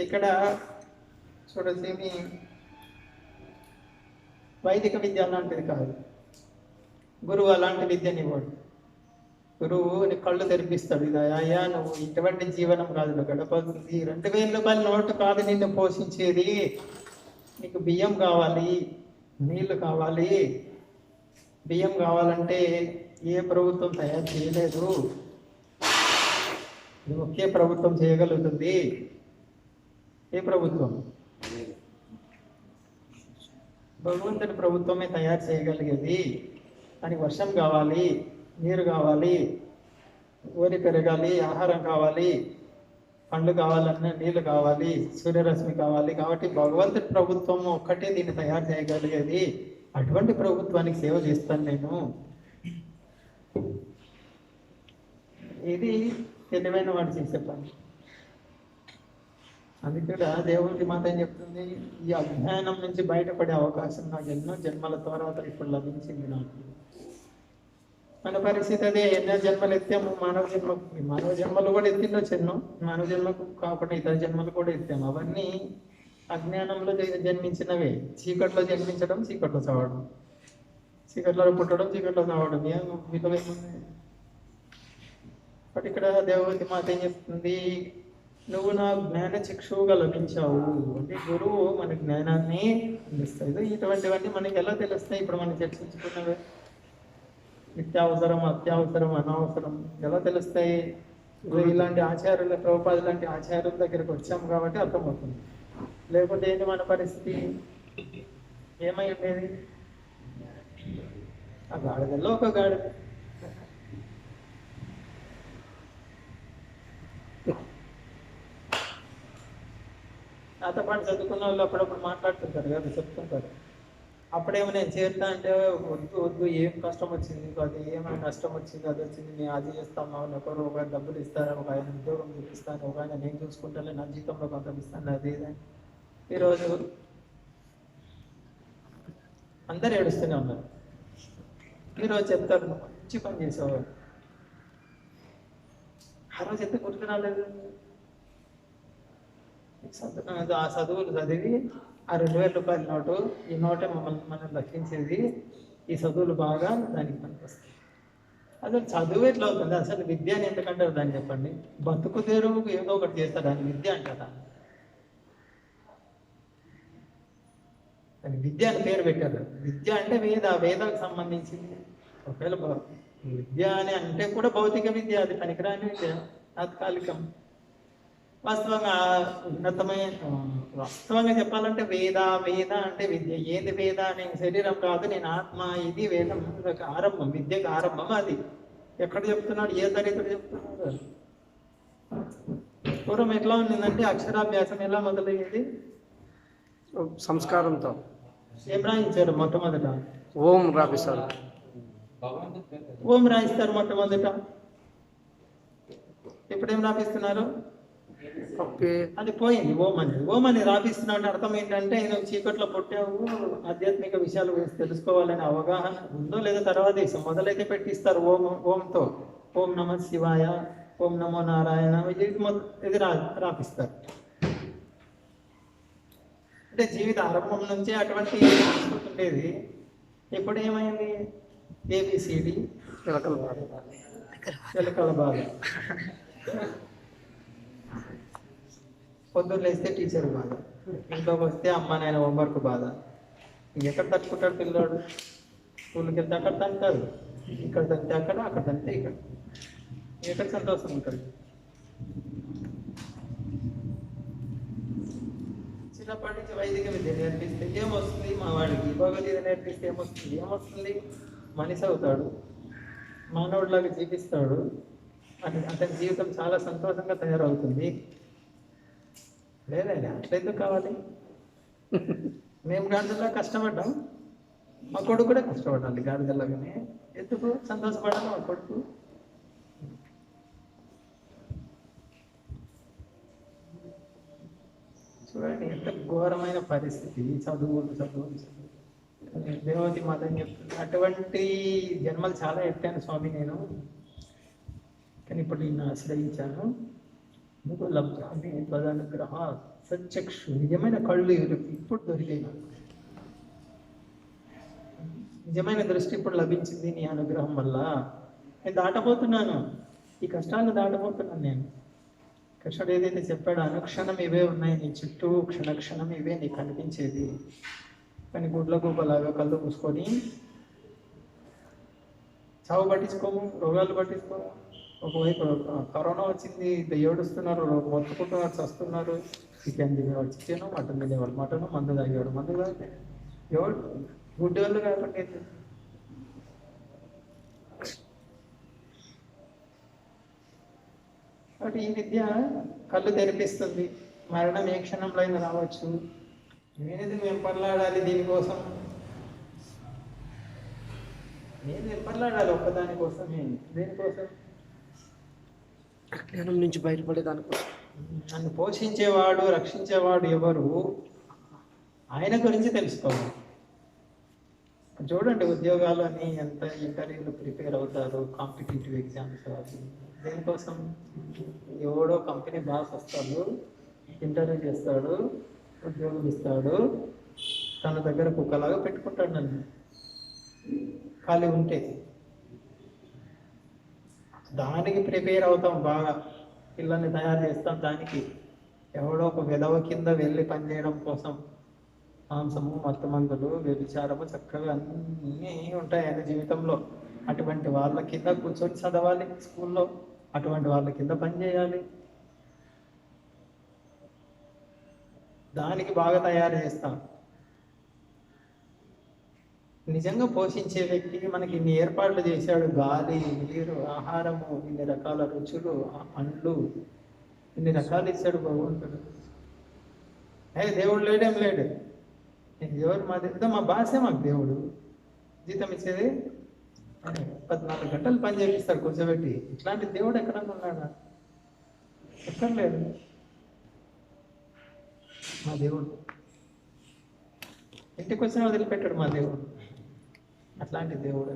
ఇక్కడ చూడండి, మీ వైదిక విద్య అలాంటిది కాదు. గురువు అలాంటి విద్యని ఇవ్వడు. గురువు నీ కళ్ళు తెరిపిస్తాడు. ఇది అయ్యా నువ్వు ఇటువంటి జీవనం కాదు గడపతుంది. 2000 రూపాయల నోటు కాదు నిన్ను పోషించేది. నీకు బియ్యం కావాలి, నీళ్లు కావాలి. బియ్యం కావాలంటే ఏ ప్రభుత్వం తయారు చేయలేదు, ఇది ఒకే ప్రభుత్వం చేయగలుగుతుంది. ఏ ప్రభుత్వం? భగవంతుని ప్రభుత్వమే తయారు చేయగలిగేది. దానికి వర్షం కావాలి, నీరు కావాలి, ఊరి పెరగాలి, ఆహారం కావాలి, పండ్లు కావాలన్నా నీళ్లు కావాలి, సూర్యరశ్మి కావాలి. కాబట్టి భగవంతుడి ప్రభుత్వం ఒక్కటే దీన్ని తయారు చేయగలిగేది. అటువంటి ప్రభుత్వానికి సేవ చేస్తాను నేను. ఇది తెలివైన వాడు చేసే పని. అందుకే దేవుడి మాట ఏం చెప్తుంది? ఈ అజ్ఞానం నుంచి బయటపడే అవకాశం నాకు ఎన్నో జన్మల తర్వాత ఇప్పుడు లభించింది. నాకు మన పరిస్థితి అదే. ఎన్నో జన్మలు ఎత్తాము. మానవ జన్మలు కూడా ఎత్తిండొచ్చు ఎన్నో. మానవ జన్మకు కాకుండా ఇతర జన్మలు కూడా ఎత్తాము. అవన్నీ అజ్ఞానంలో జన్మించినవే. చీకట్లో జన్మించడం, చీకట్లో చావడం, చీకట్లో పుట్టడం, చీకట్లో చావడం. ఏం విలువైంది? బట్ ఇక్కడ దేవతి మాట ఏం చెప్తుంది? నువ్వు నా జ్ఞాన చక్షువుగా లభించావు. అంటే గురువు మన జ్ఞానాన్ని అందిస్తాయి. ఇటువంటివన్నీ మనకి ఎలా తెలుస్తాయి? ఇప్పుడు మనం చర్చించుకున్నవే. నిత్యావసరం, అత్యవసరం, అనవసరం ఎలా తెలుస్తాయి? ఇలాంటి ఆచార్యుల, ప్రభుపాద లాంటి ఆచార్యుల దగ్గరికి వచ్చాము కాబట్టి అర్థమవుతుంది. లేకపోతే ఏంటి మన పరిస్థితి? ఏమై ఉండేది? ఆ గాడిదల్లో ఒక గాడిద. నాతో పాటు చదువుకున్న వాళ్ళు అప్పుడప్పుడు మాట్లాడుతుంటారు కదా, చెప్తుంటారు. అప్పుడేమో నేను చేరుతా అంటే వద్దు ఏం కష్టం వచ్చింది, అది ఏమైనా నష్టం వచ్చింది, అది వచ్చింది, నేను అది చేస్తాను, ఒకరు ఒక డబ్బులు ఇస్తారు, ఒక ఆయన ఉద్యోగం చూపిస్తాను, ఒక ఆయన నేను చూసుకుంటాను, నా జీతంలో కొంత ఇస్తాను, అది ఈరోజు అందరు ఏడుస్తూనే ఉన్నారు. ఈరోజు చెప్తారు మంచి పని చేసేవారు. ఆ రోజు ఎంత గుర్తు రాలేదు? ఆ చదువులు చదివి ఆ 2000 రూపాయల నోటు, ఈ నోటే మనం రక్షించేది, ఈ చదువులు బాగా దానికి పనికొస్తాయి. అసలు చదువు ఎట్లా అవుతుంది? అసలు విద్య అని ఎందుకంటారు దాన్ని చెప్పండి? బతుకు తెరువుకు ఏదో ఒకటి చేస్తారు, దాన్ని విద్య అంటారా? దాన్ని విద్య అని పేరు పెట్టారు. విద్య అంటే వేదాలకు సంబంధించింది. ఒకవేళ విద్య అని అంటే కూడా భౌతిక విద్య, అది పనికిరాని విద్య, తాత్కాలికం. వాస్తవంగా వాస్తవంగా చెప్పాలంటే వేద అంటే విద్య. ఏది వేద? నేను శరీరం కాదు, నేను ఆత్మ, ఇది వేదం ఆరంభం, విద్యకు ఆరంభం. అది ఎక్కడ చెప్తున్నాడు? ఏ దరిద్రుడు చెప్తున్నాడు? పూర్వం ఎట్లా ఉండిందంటే అక్షరాభ్యాసం ఎలా మొదలయ్యేది? సంస్కారంతో. ఏం రాయించారు మొట్టమొదట? ఓం రాపిస్తారు. ఓం రాయిస్తారు మొట్టమొదట. ఇప్పుడేం రాపిస్తున్నారు? అది పోయింది. ఓం అని రాపిస్తున్నాడు. అర్థం ఏంటంటే నువ్వు చీకట్లో పుట్టావు, ఆధ్యాత్మిక విషయాల గురించి తెలుసుకోవాలని అవగాహన ఉందో లేదో తర్వాత ఇస్తాం. మొదలైతే పెట్టిస్తారు ఓంతో. ఓం నమ శివాయ, ఓం నమో నారాయణ, ఇది రాపిస్తారు. అంటే జీవిత ఆరంభం నుంచే అటువంటి ఉండేది. ఇప్పుడు ఏమైంది? ఏబిసిడి, చిలకల బాధ. పొద్దున్న లేస్తే టీచర్ బాధ, ఇంట్లోకి వస్తే అమ్మ నాయన హోంవర్క్ బాధ. ఇంకెక్కడ తట్టుకుంటాడు పిల్లాడు? స్కూల్కి వెళ్తే అక్కడ తంటారు, ఇక్కడ తంతే అక్కడ, అక్కడ తంతే ఇక్కడ. ఎక్కడ సంతోషం ఉంటుంది? చిన్నప్పటి నుంచి వైదిక విద్య నేర్పిస్తే ఏమొస్తుంది? మా వాడికి భగవద్గీత నేర్పిస్తే ఏమొస్తుంది? మనిషి అవుతాడు, మానవుడిలాగా జీవిస్తాడు, అతని జీవితం చాలా సంతోషంగా తయారవుతుంది. లేదండి, అట్లా ఎందుకు కావాలి? మేము గాడిదల్లా కష్టపడ్డాం, మా కొడుకు కూడా కష్టపడాలి గాడిదల్లాగానే. ఎందుకు సంతోషపడాలి మా కొడుకు? చూడండి ఎంత ఘోరమైన పరిస్థితి. చదువులు దేవతి మాత చెప్తుంది. అటువంటి జన్మలు చాలా ఎత్తాను స్వామి నేను, కానీ ఇప్పుడు నేను ఆశ్రయించాను. నువ్వు లబ్ధాన్ని త్వదనుగ్రహ సచక్షు, నిజమైన కళ్ళు ఇప్పుడు దొరికాయి. నిజమైన దృష్టి ఇప్పుడు లభించింది నీ అనుగ్రహం వల్ల. నేను దాటబోతున్నాను, ఈ కష్టాలను దాటబోతున్నాను నేను. కృష్ణుడు ఏదైతే చెప్పాడో అనుక్షణం ఇవే ఉన్నాయి నీ చుట్టూ, క్షణక్షణం ఇవే నీకు కనిపించేది. కానీ గుడ్ల గుబ్బలాగా కళ్ళు మూసుకొని చావు పట్టించుకోము, రోగాలు పట్టించుకోము. ఒకవైపు కరోనా వచ్చింది, ఏడుస్తున్నారు, మొత్తుకుంటున్నారు, చస్తున్నారు. చికెన్ తినేవాడు చికెను, మటన్ తినేవాడు మటను, మందు తాగేవాడు మందు తాగితే ఎవరు గుడ్డి వాళ్ళు కాకుండా. కాబట్టి ఈ విద్య కళ్ళు తెరిపిస్తుంది. మరణం ఏ క్షణంలో అయినా రావచ్చు. మేము పర్లాడాలి దీనికోసం, నేను పర్లాడాలి ఒక్కదానికోసమే. దేనికోసం? అజ్ఞానం నుంచి బయటపడేదానికోసం. నన్ను పోషించేవాడు, రక్షించేవాడు ఎవరు, ఆయన గురించి తెలుసుకోవాలి. చూడండి ఉద్యోగాలు అని ఎంత ఇంటర్వ్యూలు ప్రిపేర్ అవుతారు, కాంపిటేటివ్ ఎగ్జామ్స్. దేనికోసం? ఎవడో కంపెనీ బాస్ వస్తాడు, ఇంటర్వ్యూ చేస్తాడు, ఉద్యోగం ఇస్తాడు, తన దగ్గర కుక్కలాగా పెట్టుకుంటాడు నన్ను ఖాళీ ఉంటే. దానికి ప్రిపేర్ అవుతాం బాగా, పిల్లల్ని తయారు చేస్తాం దానికి. ఎవడో ఒక విధవ కింద వెళ్ళి పనిచేయడం కోసం మాంసము, మత్తు మందులు, వ్యభిచారము, చక్కగా అన్నీ ఉంటాయి ఆయన జీవితంలో. అటువంటి వాళ్ళ కింద కూర్చొని చదవాలి స్కూల్లో, అటువంటి వాళ్ళ కింద పనిచేయాలి. దానికి బాగా తయారు చేస్తాం. నిజంగా పోషించే వ్యక్తికి మనకి ఇన్ని ఏర్పాట్లు చేశాడు. గాలి, నీరు, ఆహారము, ఇన్ని రకాల రుచులు, పండ్లు, ఇన్ని రకాలు ఇచ్చాడు భగవంతుడు. దేవుడు లేడేం లేడు. ఎవరు మా దేవుడు? మా బాసే మాకు దేవుడు. జీతం ఇచ్చేది 14 గంటలు పని చేపిస్తాడు కూర్చోబెట్టి. ఇట్లాంటి దేవుడు ఎక్కడన్నా ఉన్నాడా? ఎక్కడ లేడు మా దేవుడు. ఇంటికి వచ్చిన వదిలిపెట్టాడు మా దేవుడు. అట్లాంటి దేవుడు.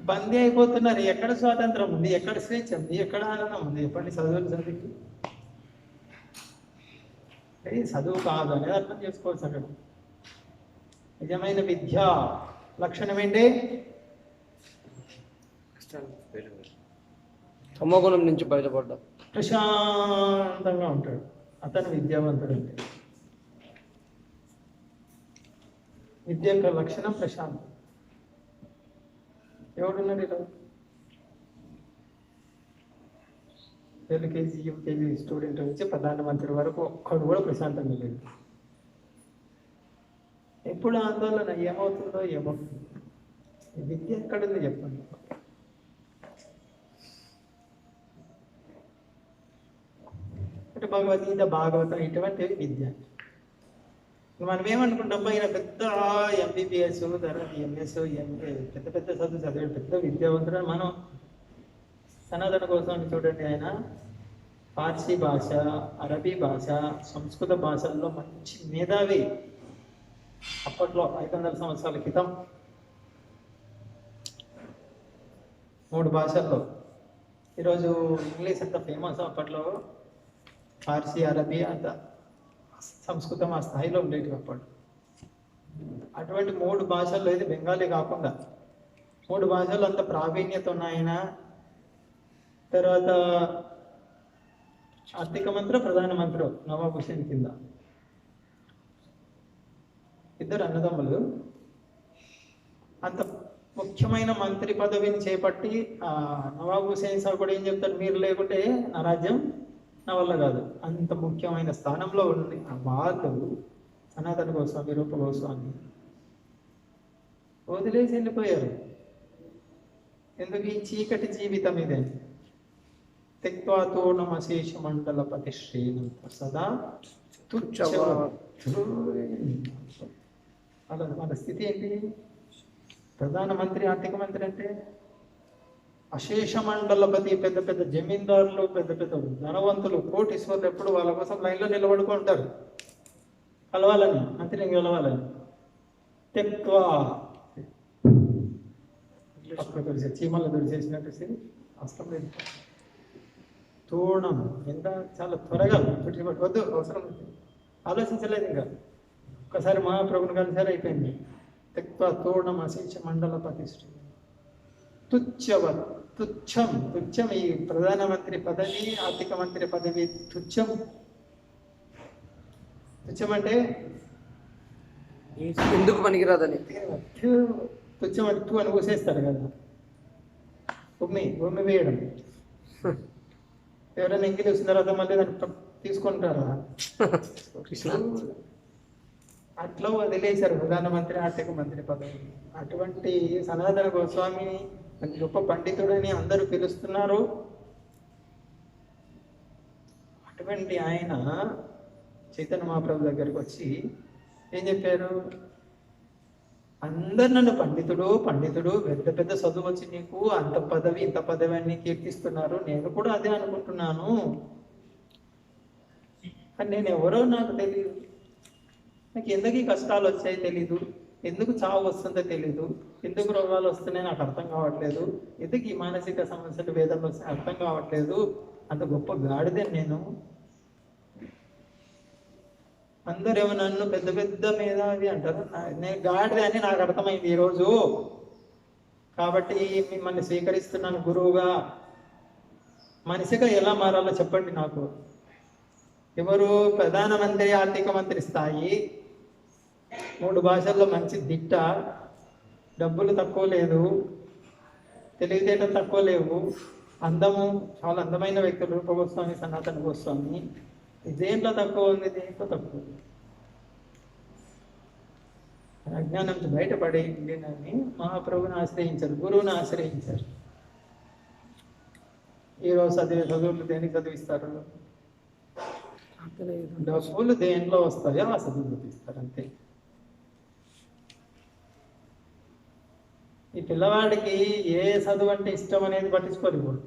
బందీ అయిపోతున్నారు. ఎక్కడ స్వాతంత్రం ఉంది? ఎక్కడ స్వేచ్ఛ ఉంది? ఎక్కడ ఆనందం ఉంది? చెప్పండి. చదువులు చదివి ఇది చదువు కాదు అనేది అర్థం చేసుకోవచ్చు అక్కడ. నిజమైన విద్య లక్షణం ఏంటి? తమోగుణం నుంచి బయటపడ్డా ప్రశాంతంగా ఉంటాడు. అతను విద్యావంతుడు అంటే విద్య యొక్క లక్షణం ప్రశాంతం. ఎవడున్నాడు ఇలా? ఎల్కేజీ యూకేజీ స్టూడెంట్ నుంచి ప్రధానమంత్రి వరకు ఒక్కడు కూడా ప్రశాంతంగా లేదు. ఎప్పుడు ఆందోళన, ఏమవుతుందో ఏమవుతుందో. ఈ విద్య ఎక్కడుంది చెప్పండి? అంటే భగవద్గీత, భాగవతం ఇటువంటివి విద్య. మనం ఏమనుకుంటాం, ఈయన పెద్ద ఎంబీబీఎస్, తర్వాత ఎంఎస్, ఎంఏ పెద్ద పెద్ద చదువు చదివాడు, పెద్ద విద్యావంతుడు. మనం సనాతన కోసం చూడండి, ఆయన పార్సీ భాష, అరబీ భాష, సంస్కృత భాషల్లో మంచి మేధావి. అప్పట్లో 500 సంవత్సరాల క్రితం 3 భాషల్లో. ఈరోజు ఇంగ్లీష్ అంత ఫేమస్, అప్పట్లో పార్సీ, అరబీ అంత, సంస్కృతం ఆ స్థాయిలో ఉండేవి అప్పుడు. అటువంటి 3 భాషల్లో, ఇది బెంగాలీ కాకుండా 3 భాషల్లో అంత ప్రావీణ్యత ఉన్నాయన. తర్వాత ఆర్థిక మంత్రి, ప్రధానమంత్రి నవాబ్ హుసేన్ కింద 2 అన్నదమ్ములు. అంత ముఖ్యమైన మంత్రి పదవిని చేపట్టి నవాబ్ హుసేన్ సార్ కూడా ఏం చెప్తారు, మీరు లేకుంటే నా రాజ్యం నా వల్ల కాదు. అంత ముఖ్యమైన స్థానంలో ఉంది వాళ్ళు సనాతన గోస్వామి, రూప గోస్వామి వదిలేసి వెళ్ళిపోయారు. ఎందుకు? ఈ చీకటి జీవితం ఇదే. తెక్వాతోణమశేష మండల పతి శ్రీనంత సదా వాళ్ళ స్థితి ఏంటి? ప్రధానమంత్రి, ఆర్థిక మంత్రి అంటే అశేష మండలపతి, పెద్ద పెద్ద జమీందారులు, పెద్ద పెద్ద ధనవంతులు, కోటీశ్వరులు ఎప్పుడు వాళ్ళ కోసం లైన్లో నిలబడుకుంటారు, కలవాలని, మంత్రిని కలవాలని. తెక్వా చీమల దుడిచేసినట్టు అస్తం లేదు. తోణం ఎంత చాలా త్వరగా వద్దు, అవసరం ఆలోచించలేదు. ఇంకా ఒక్కసారి మహాప్రభుని కలిసారి అయిపోయింది. తెక్వా తోణం అశేష మండల ప్రతిష్ఠ తుచ్చవత్, తుచ్చం. తుచ్చం ఈ ప్రధానమంత్రి పదవి, ఆర్థిక మంత్రి పదవి తుచ్చం. తుచ్చం అంటే ఎందుకు పనికిరాదని. తుచ్చం అంటే తూ అని ఊసేస్తారు కదా, ఉమ్మి వేయడం. ఎవరైనా ఎంగిలి వచ్చిన తర్వాత మళ్ళీ దాన్ని తీసుకుంటారా? అట్లా వదిలేశారు ప్రధానమంత్రి, ఆర్థిక మంత్రి పదవి. అటువంటి సనాతన గోస్వామిని గొప్ప పండితుడని అందరూ పిలుస్తున్నారు. అటువంటి ఆయన చైతన్య మహాప్రభు దగ్గరికి వచ్చి ఏం చెప్పారు? అందరు నన్ను పండితుడు పండితుడు, పెద్ద పెద్ద చదువు వచ్చి నీకు అంత పదవి ఇంత పదవి అని కీర్తిస్తున్నారు. నేను కూడా అదే అనుకుంటున్నాను, కానీ నేను ఎవరో నాకు తెలియదు. నాకు ఎందుకు ఈ కష్టాలు వచ్చాయి తెలీదు, ఎందుకు చావు వస్తుందో తెలీదు, ఎందుకు రోగాలు వస్తున్నాయి నాకు అర్థం కావట్లేదు, ఎందుకు ఈ మానసిక సమస్యలు, వేదనలు వస్తాయి అర్థం కావట్లేదు. అంత గొప్ప గాడిదని నేను. అందరేమో నన్ను పెద్ద పెద్ద మేధావి అంటారు, నేను గాడిదే అని నాకు అర్థమైంది ఈరోజు. కాబట్టి మిమ్మల్ని స్వీకరిస్తున్నాను గురువుగా. మనిషిగా ఎలా మారాలో చెప్పండి నాకు. ఎవరు? ప్రధానమంత్రి, ఆర్థిక మంత్రి స్థాయి, 3 భాషల్లో మంచి దిట్ట, డబ్బులు తక్కువ లేదు, తెలివితేటలు తక్కువ లేవు, అందము, చాలా అందమైన వ్యక్తులు రూప గోస్వామి, సనాతన గోస్వామి. దేంట్లో తక్కువ ఉంది? దేంట్లో తక్కువ ఉంది? అజ్ఞానం నుంచి బయటపడే అని మహాప్రభుని ఆశ్రయించారు, గురువుని ఆశ్రయించారు. ఈరోజు చదువులు దేనికి చదివిస్తారు? డబ్బులు దేంట్లో వస్తాయో ఆ చదువు చదివిస్తారు, అంతే. ఈ పిల్లవాడికి ఏ చదువు అంటే ఇష్టం అనేది పట్టించుకోరు ఇప్పుడు.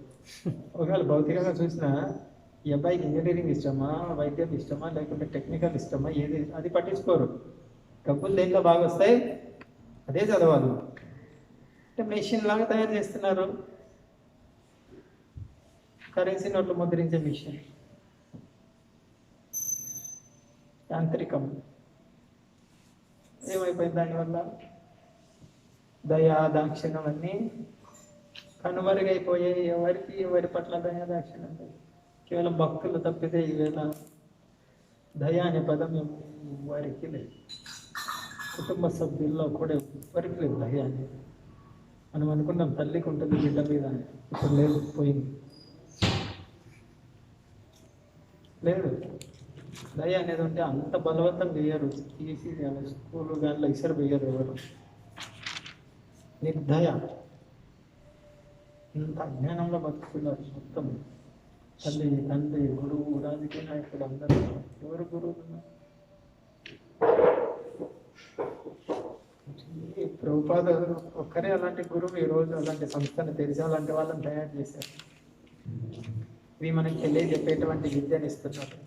ఒకవేళ భౌతికంగా చూసినా ఈ అబ్బాయికి ఇంజనీరింగ్ ఇష్టమా, వైద్యం ఇష్టమా, లేకుంటే టెక్నికల్ ఇష్టమా, ఏది అది పట్టించుకోరు. డబ్బులు దేంట్లో బాగా వస్తాయి అదే చదవాలి. అంటే మెషిన్ లాగా తయారు చేస్తున్నారు, కరెన్సీ నోట్లు ముద్రించే మిషన్. యాంత్రికం. ఏమైపోయింది దానివల్ల? దయా దాక్షిణ్యం అన్నీ కనుమరుగైపోయాయి. ఎవరి పట్ల దయా దాక్షిణ్యం లేదు. కేవలం భక్తులు తప్పితే ఈవేళ దయ అనే పదం వారికి లేదు. కుటుంబ సభ్యుల్లో కూడా ఎవరికి లేదు దయ అనేది. మనం అనుకున్నాం తల్లికి ఉంటుంది బిడ్డ మీద, ఇప్పుడు లేదు, పోయింది. లేదు, దయ అనేది ఉంటే అంత బలవంతం వేయరు, తీసి స్కూలు కానీ ఇసరు వేయరు ఎవరు. నిర్దయ, ఇంత అజ్ఞానంలో బతుకుతున్నారు మొత్తం. తల్లి, తండ్రి, గురువు, రాజకీయ నాయకుడు అందరూ ఎవరు గురువులు ఉన్నారు? ప్రభుపాద ఒక్కరే అలాంటి గురువు ఈరోజు అలాంటి సంస్థను తెరిచి అలాంటి వాళ్ళని తయారు చేశారు. ఇవి మనకి తెలియజెప్పేటువంటి విద్యను ఇస్తున్నారు.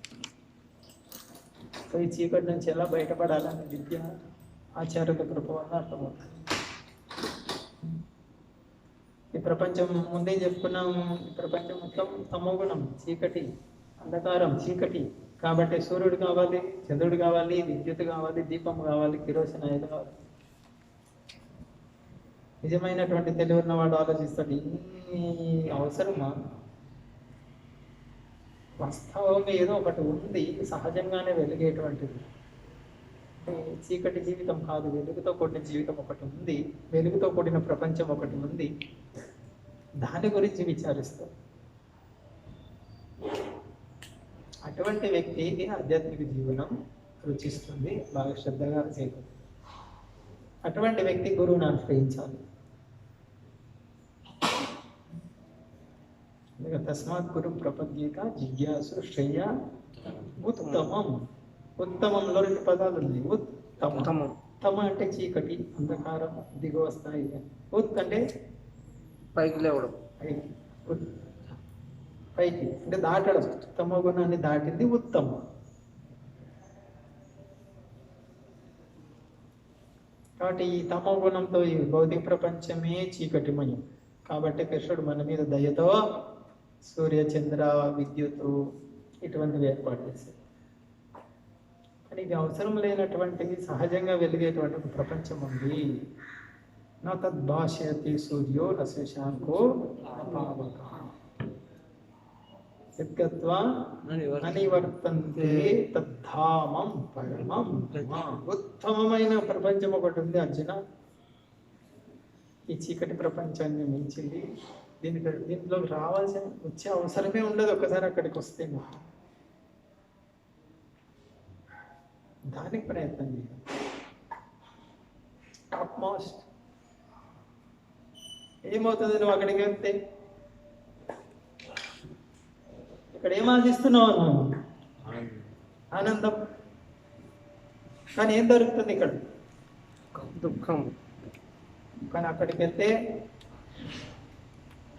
సో ఈ చీకటి నుంచి ఎలా బయటపడాలనే విద్య ఆచార్యుల కృప వల్ల అర్థమవుతుంది. ఈ ప్రపంచం ముందే చెప్పుకున్నాం, ఈ ప్రపంచం మొత్తం తమోగుణం, చీకటి, అంధకారం, చీకటి. కాబట్టి సూర్యుడు కావాలి, చంద్రుడు కావాలి, విద్యుత్ కావాలి, దీపం కావాలి, కిరోసిన్ ఆయిల్ కావాలి. నిజమైనటువంటి తెలివి ఉన్నవాడు ఆలోచిస్తాడు, ఇన్ని అవసరమా? వాస్తవంగా ఏదో ఒకటి ఉంది సహజంగానే వెలిగేటువంటిది. చీకటి జీవితం కాదు, వెలుగుతో కూడిన జీవితం ఒకటి ఉంది, వెలుగుతో కూడిన ప్రపంచం ఒకటి ఉంది. దాని గురించి విచారిస్తాం. అటువంటి వ్యక్తికి ఆధ్యాత్మిక జీవనం రుచిస్తుంది, బాగా శ్రద్ధగా చేయగలరు. అటువంటి వ్యక్తి గురువుని ఆశ్రయించాలి. తస్మాత్ గురు ప్రపద్యేక జిజ్ఞాసు శ్రేయ ఉత్తమం. ఉత్తమంలో 2 పదాలు ఉన్నాయి. ఉత్తమం, తమ అంటే చీకటి, అంధకారం, దిగువ స్థాయి. ఉత్ అంటే పైకి లేవడం, పైకి అంటే దాటడం. తమ గుణాన్ని దాటింది ఉత్తమం. కాబట్టి ఈ తమో గుణంతో ఈ భౌతిక ప్రపంచమే చీకటిమయం. కాబట్టి కృష్ణుడు మన మీద దయతో సూర్య, చంద్ర, విద్యుత్తు ఇటువంటివి ఏర్పాటు చేశారు. కానీ ఇది అవసరం లేనటువంటివి సహజంగా వెలిగేటువంటి ఒక ప్రపంచం ఉంది. నా తద్భాషయతి సూర్యో న శశాంకో పావక యద్గత్వా అనివర్తంతే తద్ధామం పరమం. ఉత్తమమైన ప్రపంచం ఒకటి ఉంది అర్జున. ఈ చీకటి ప్రపంచాన్ని మించింది. దీంట్లోకి వచ్చే అవసరమే ఉండదు ఒక్కసారి అక్కడికి వస్తే. దానికి ప్రయత్నం చేయాలి. టాప్ మోస్ట్ ఏమవుతుంది నువ్వు అక్కడికి వెళ్తే? ఇక్కడ ఏం ఆశిస్తున్నావు నువ్వు? ఆనందం. కానీ ఏం దొరుకుతుంది ఇక్కడ? దుఃఖం. కానీ అక్కడికి వెళ్తే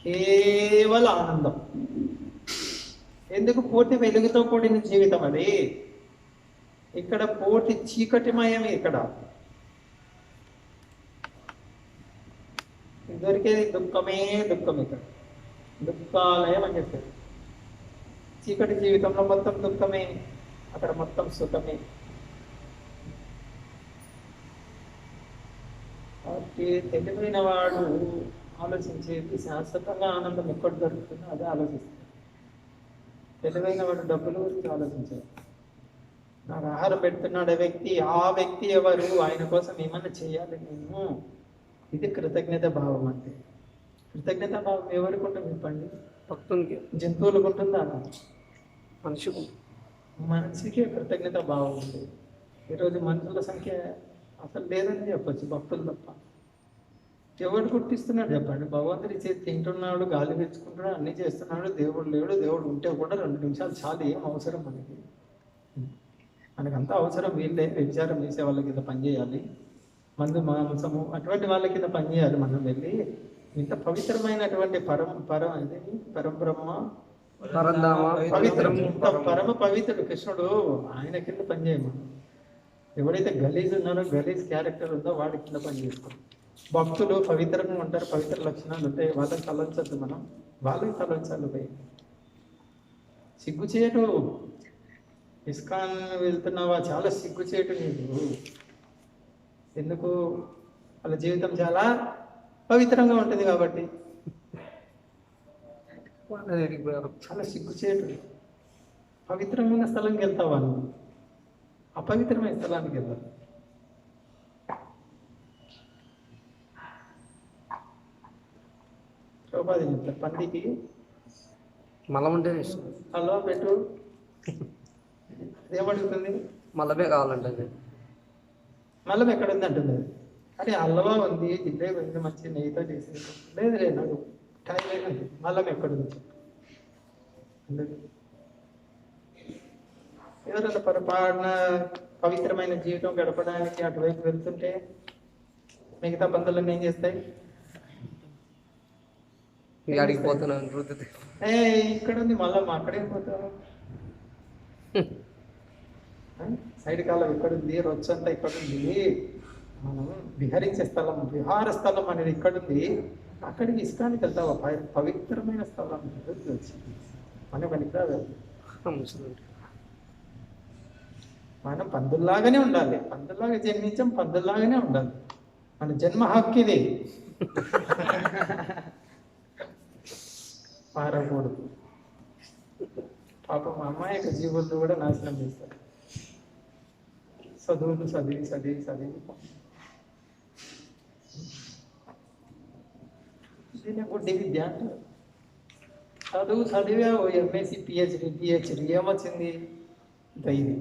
కేవల ఆనందం. ఎందుకు? పూర్తి వెలుగుతో కూడిన జీవితం అది. ఇక్కడ పూర్తి చీకటిమయమే. ఇక్కడ దొరికేది దుఃఖమే, దుఃఖం. ఇక్కడ దుఃఖాలయం అని చెప్పారు. చీకటి జీవితంలో మొత్తం దుఃఖమే, అక్కడ మొత్తం సుఖమే. కాబట్టి తెలివైన వాడు ఆలోచించేది శాశ్వతంగా ఆనందం ఎక్కడ దొరుకుతుందో అదే ఆలోచిస్తాడు. తెలివైన వాడు డబ్బుల గురించి ఆలోచించాడు. నాకు ఆహారం పెడుతున్నాడు వ్యక్తి, ఆ వ్యక్తి ఎవరు? ఆయన కోసం ఏమన్నా చేయాలి నేను. ఇది కృతజ్ఞత భావం. అంటే కృతజ్ఞత భావం ఎవరికి ఉంటుంది చెప్పండి? భక్తునికి. జంతువులకు ఉంటుందా? మనిషికి. మనిషికే కృతజ్ఞత భావం ఉంది. ఈరోజు మనుషుల సంఖ్య అసలు లేదని చెప్పచ్చు, భక్తులు తప్ప. ఎవడు గుర్తిస్తున్నాడు చెప్పండి? భగవంతుడి చేతి తింటున్నాడు, గాలి పీల్చుకుంటున్నాడు, అన్ని చేస్తున్నాడు. దేవుడు లేడు. దేవుడు ఉంటే కూడా 2 నిమిషాలు చాలు. ఏం అవసరం మనకి? మనకంతా అవసరం వీళ్ళే. వ్యభిచారం చేసే వాళ్ళ కింద పనిచేయాలి, మందు మాంసము అటువంటి వాళ్ళ కింద పనిచేయాలి. మనం వెళ్ళి ఇంత పవిత్రమైనటువంటి పరబ్రహ్మ పరంధామ పవిత్రం, పరమ పవిత్రుడు కృష్ణుడు, ఆయన కింద పనిచేయము. ఎవడైతే గలీజ్ ఉన్నారో, గలీజ్ క్యారెక్టర్ ఉందో వాడి కింద పనిచేస్తాం. భక్తులు పవిత్రంగా ఉంటారు, పవిత్ర లక్షణాలు ఉంటాయి. వాళ్ళకి తలంచద్దు, మనం వాళ్ళకి తలంచాలి. పోయి సిగ్గు చేయడు. ఇస్కాన్ వెళ్తున్నావా, చాలా సిగ్గుచేటు నీకు. ఎందుకు? వాళ్ళ జీవితం చాలా పవిత్రంగా ఉంటుంది కాబట్టి. చాలా సిగ్గుచేటు. పవిత్రమైన స్థలానికి వెళ్తావా నువ్వు? అపవిత్రమైన స్థలానికి వెళ్తావు. ప్రభుపాద చెప్తారు, పందికి మలం ఉంటేనే ఇష్టం. హల్వా పెట్టు, ఏమడుగుతుంది? మలమే కావాలంటే అది. మల్లం ఎక్కడ ఉంది అంటుంది అది. అరే హల్వా ఉంది, జిలేబీ ఉంది, మంచి నెయ్యితో చేసింది. లేదు లేదు నాకు టైం లేదండి, మల్లం ఎక్కడుంది చెప్పు. అందుకు ఎవరైనా పొరపాటున పవిత్రమైన జీవితం గడపడానికి అటువైపు వెళ్తుంటే మిగతా పందులన్నీ ఏం చేస్తాయి? ఇక అడిగి పోతున్నాను రుద్దితే. ఇక్కడ ఉంది మళ్ళా అక్కడే పోతావు. సైడ్ కాలం ఎక్కడుంది, రొచ్చంతా ఇక్కడుంది, మనం విహరించే స్థలం, విహార స్థలం అనేది ఇక్కడుంది. అక్కడికి ఇష్టానికి వెళ్తావా? పవిత్రమైన స్థలం మన పనికిరాదు. మనం పందుల్లాగానే ఉండాలి, పందుల్లాగా జన్మించాం, పందుల్లాగానే ఉండాలి. మన జన్మ హక్కు ఇది, మారకూడదు. పాపం అమాయక జీవులు కూడా నాశనం చేస్తారు. చదువులు చదివి చదివి చదివి దీన్ని గుడ్డి విద్య అంటారు. చదువు చదివా ఎంఎస్సి పిహెచ్డి ఏమొచ్చింది? ఇది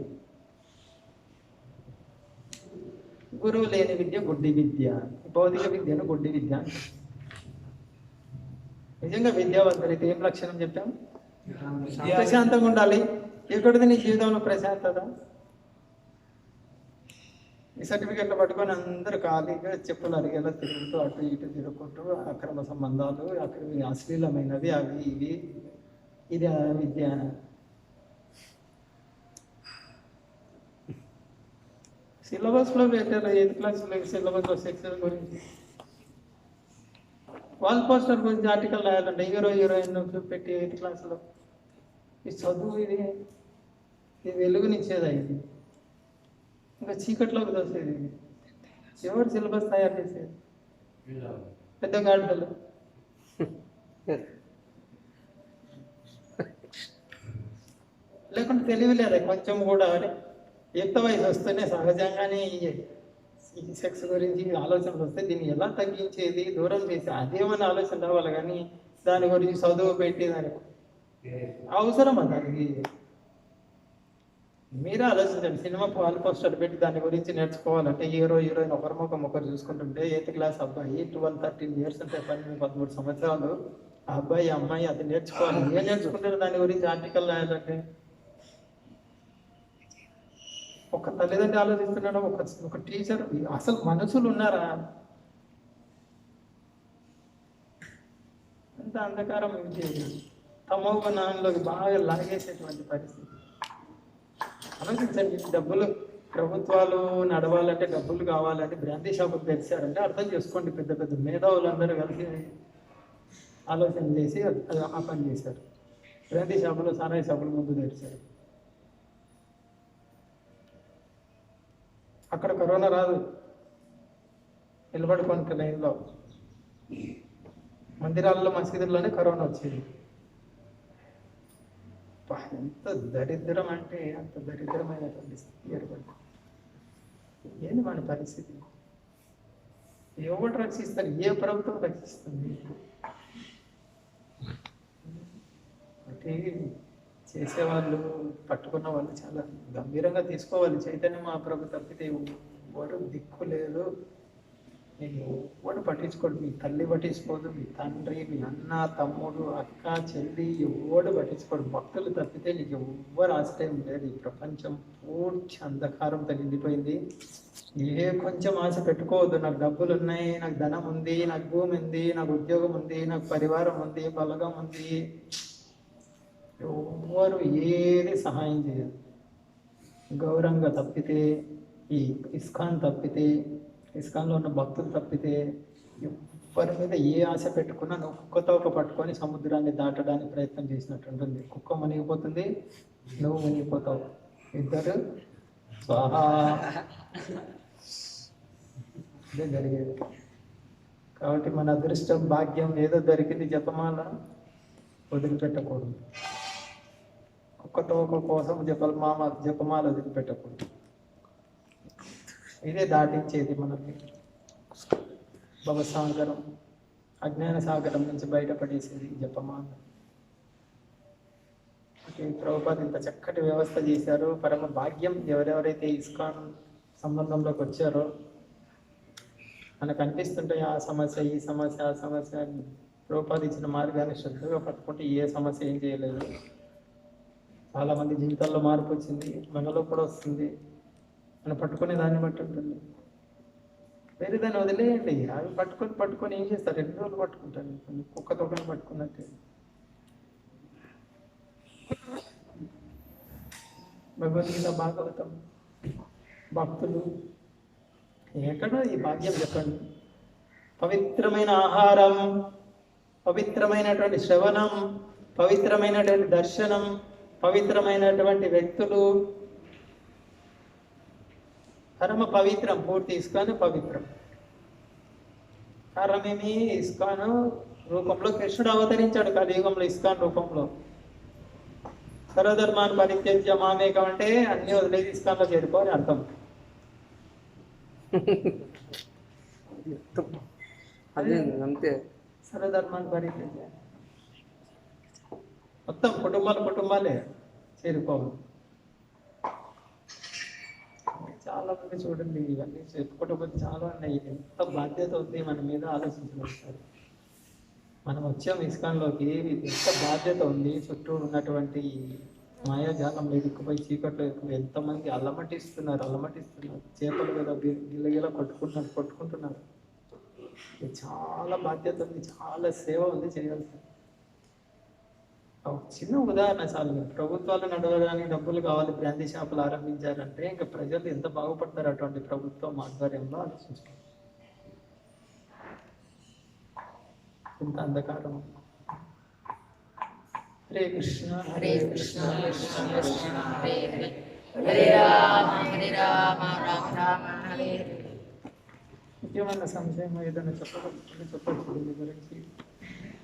గురువు లేని విద్య గుడ్డి విద్య, భౌతిక విద్యను గుడ్డి విద్య అంటారు. నిజంగా విద్యావంతులైతే ఏం లక్షణం చెప్పాం? ప్రశాంతంగా ఉండాలి. ఎక్కడిది నీ జీవితంలో ప్రశాంతత? ఈ సర్టిఫికెట్లు పట్టుకొని అందరూ ఖాళీగా చెప్పులు అడిగేలా తిరుగుతూ అటు ఇటు తిరుగుకుంటూ అక్రమ సంబంధాలు, అక్కడ అశ్లీలమైనవి అవి ఇవి, ఇది విద్య. సిలబస్లో పెట్టారు 8th క్లాస్లో సిలబస్లో సెక్స్ గురించి, వాల్ పోస్టర్ గురించి ఆర్టికల్ రాయాలంటే హీరోయిన్ పెట్టి 8th క్లాస్లో. ఈ చదువు ఇది వెలుగునిచ్చేదా? ఇది ఇంకా చీకట్లోకి దోసేది. ఎవరు సిలబస్ తయారు చేసేది? పెద్ద గాడిదలు. లేకుంటే తెలివి లేదా కొంచెం కూడా? యుక్త వయసు వస్తేనే సహజంగానే ఈ సెక్స్ గురించి ఆలోచనలు వస్తే దీన్ని ఎలా తగ్గించేది, దూరం చేసి అదేమని ఆలోచన రావాలి. కానీ దాని గురించి చదువు పెట్టి దానికి అవసరమా? దానికి మీరే ఆలోచించండి. సినిమా పాల్ పోస్టర్ పెట్టి దాని గురించి నేర్చుకోవాలంటే హీరోయిన్ ఒకరి ముఖం ఒకరు చూసుకుంటుంటే 8th క్లాస్ అబ్బాయి 12-13 years అంటే 12-13 సంవత్సరాలు ఆ అబ్బాయి అమ్మాయి అది నేర్చుకోవాలి. ఏం నేర్చుకుంటారు దాని గురించి ఆర్టికల్ రాయాలంటే? ఒక తల్లిదండ్రి ఆలోచిస్తున్నాడు, ఒక టీచర్. అసలు మనుషులు ఉన్నారా? అంత అంధకారం తమోగుణంలోకి బాగా లాగేసేటువంటి పరిస్థితి. ఆలోచించండి. డబ్బులు, ప్రభుత్వాలు నడవాలంటే డబ్బులు కావాలంటే బ్రాందీ షాపులు తెరిచారంటే అర్థం చేసుకోండి. పెద్ద పెద్ద మేధావులందరూ కలిసి ఆలోచన చేసి ఆ పని చేశారు. బ్రాందీ షాపులు, సారాయి షాపులు ముందు తెరిచారు. అక్కడ కరోనా రాదు, నిలబడుకోనికి లైన్లో. మందిరాల్లో మసీదుల్లోనే కరోనా వచ్చేది. ఎంత దరిద్రం అంటే అంత దరిద్రమైనటువంటి స్థితి ఏర్పడింది. ఏంది మన పరిస్థితి? ఎవరు రక్షిస్తారు? ఏ ప్రభుత్వం రక్షిస్తుంది? అంటే చేసేవాళ్ళు, పట్టుకున్న వాళ్ళు చాలా గంభీరంగా తీసుకోవాలి. చైతన్య మహాప్రభు తప్పితే ఎవరు దిక్కు లేదు. నీకు ఎవడు పట్టించుకోడు. మీ తల్లి పట్టించుకోదు, మీ తండ్రి, మీ అన్న, తమ్ముడు, అక్క, చెల్లి ఎవడు పట్టించుకోడు. భక్తులు తప్పితే నీకు ఎవ్వరు ఆశ్రయం లేదు. ఈ ప్రపంచం పూర్తి అంధకారంతో నిండిపోయింది. ఏ కొంచెం ఆశ పెట్టుకోవద్దు. నాకు డబ్బులు ఉన్నాయి, నాకు ధనం ఉంది, నాకు భూమి ఉంది, నాకు ఉద్యోగం ఉంది, నాకు పరివారం ఉంది, బలగం ఉంది. ఎవ్వరు ఏది సహాయం చేయదు. గౌరవంగ తప్పితే, ఈ ఇస్కాన్ తప్పితే, ఇస్కాన్లో ఉన్న భక్తులు తప్పితే ఎవ్వరి మీద ఏ ఆశ పెట్టుకున్నా నువ్వు కుక్కతోక పట్టుకొని సముద్రాన్ని దాటడానికి ప్రయత్నం చేసినట్టు ఉంటుంది. కుక్క మునిగిపోతుంది, నువ్వు మునిగిపోతావు. ఇద్దరు స్వాహా. ఇదే జరిగేది. కాబట్టి మన అదృష్టం భాగ్యం ఏదో దొరికింది, జపమాల వదిలిపెట్టకూడదు. ఒక్కతో ఒక కోసం జపమాల వదిలిపెట్టకూడదు. ఇదే దాటించేది మనకి భవసాగరం, అజ్ఞాన సాగరం నుంచి బయటపడేసేది జపమాల. ప్రభుపాద ఇంత చక్కటి వ్యవస్థ చేశారు. పరమ భాగ్యం. ఎవరెవరైతే ఇస్కాన్ సంబంధంలోకి వచ్చారో మనకు అనిపిస్తుంటాయి ఆ సమస్య, ఈ సమస్య, ఆ సమస్య అని. ప్రభుపాద ఇచ్చిన మార్గాన్ని శ్రద్ధగా పట్టుకుంటే ఏ సమస్య ఏం చేయలేదు. చాలా మంది జీవితాల్లో మార్పు వచ్చింది, మనలో కూడా వస్తుంది. మనం పట్టుకునే దాన్ని బట్టి ఉంటుంది. వేరే దాన్ని వదిలేయండి. అవి పట్టుకొని ఏం చేస్తారు? 2 రోజులు పట్టుకుంటారు. కుక్క తొక్కని పట్టుకున్నట్టే. భగవద్గీత, భాగవతం, భక్తులు ఎక్కడో ఈ భాగ్యం చెప్పండి. పవిత్రమైన ఆహారం, పవిత్రమైనటువంటి శ్రవణం, పవిత్రమైనటువంటి దర్శనం, పవిత్రమైనటువంటి వ్యక్తులు, పరమ పవిత్రం. పూర్తి ఇస్కాన్ పవిత్రం. కారణమేమి? ఇస్కాన్ రూపంలో కృష్ణుడు అవతరించాడు కలియుగంలో. ఇస్కాన్ రూపంలో సర్వధర్మాన్ని పరిత్యజ్య మామేకం అంటే అన్ని వదిలేసి ఇస్కాన్లో చేరుకోని అర్థం. అదే అంతే. సర్వధర్మాన్ని పరిత్యజ్య మొత్తం కుటుంబాలే చేరుకోవాలి. చాలా మంది చూడండి, ఇవన్నీ చెప్పుకోవడం చాలా ఉన్నాయి. ఎంత బాధ్యత ఉంది మన మీద ఆలోచించారు. మనం వచ్చాం ఇస్కాన్లోకి, ఎంత బాధ్యత ఉంది. చుట్టూ ఉన్నటువంటి మాయాజాలంలో ఇరుక్కుపోయి చీకట్లో ఎంతమంది అల్లమటిస్తున్నారు. చేపలు కదా గిల్లగిల్ల కొట్టుకుంటున్నారు. చాలా బాధ్యత ఉంది, చాలా సేవ ఉంది చేయాల్సింది. చిన్న ఉదాహరణ చాలు. ప్రభుత్వాలు నడవడానికి డబ్బులు కావాలి, బ్రాందీ షాపులు ఆరంభించారంటే ఇంకా ప్రజలు ఎంత బాగుపడతారు అటువంటి ప్రభుత్వం ఆధ్వర్యంలో ఆలోచించారు. ఇంత అంధకారం. హరే కృష్ణ హరే కృష్ణ కృష్ణ కృష్ణ హరే హరే, హరే రామ రామ రామ హరే హరే. ముఖ్యమైన సంశయం ఏదైనా చెప్పచ్చు దీని గురించి.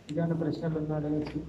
ఏదైనా ప్రశ్నలు ఉన్నా అడగచ్చు.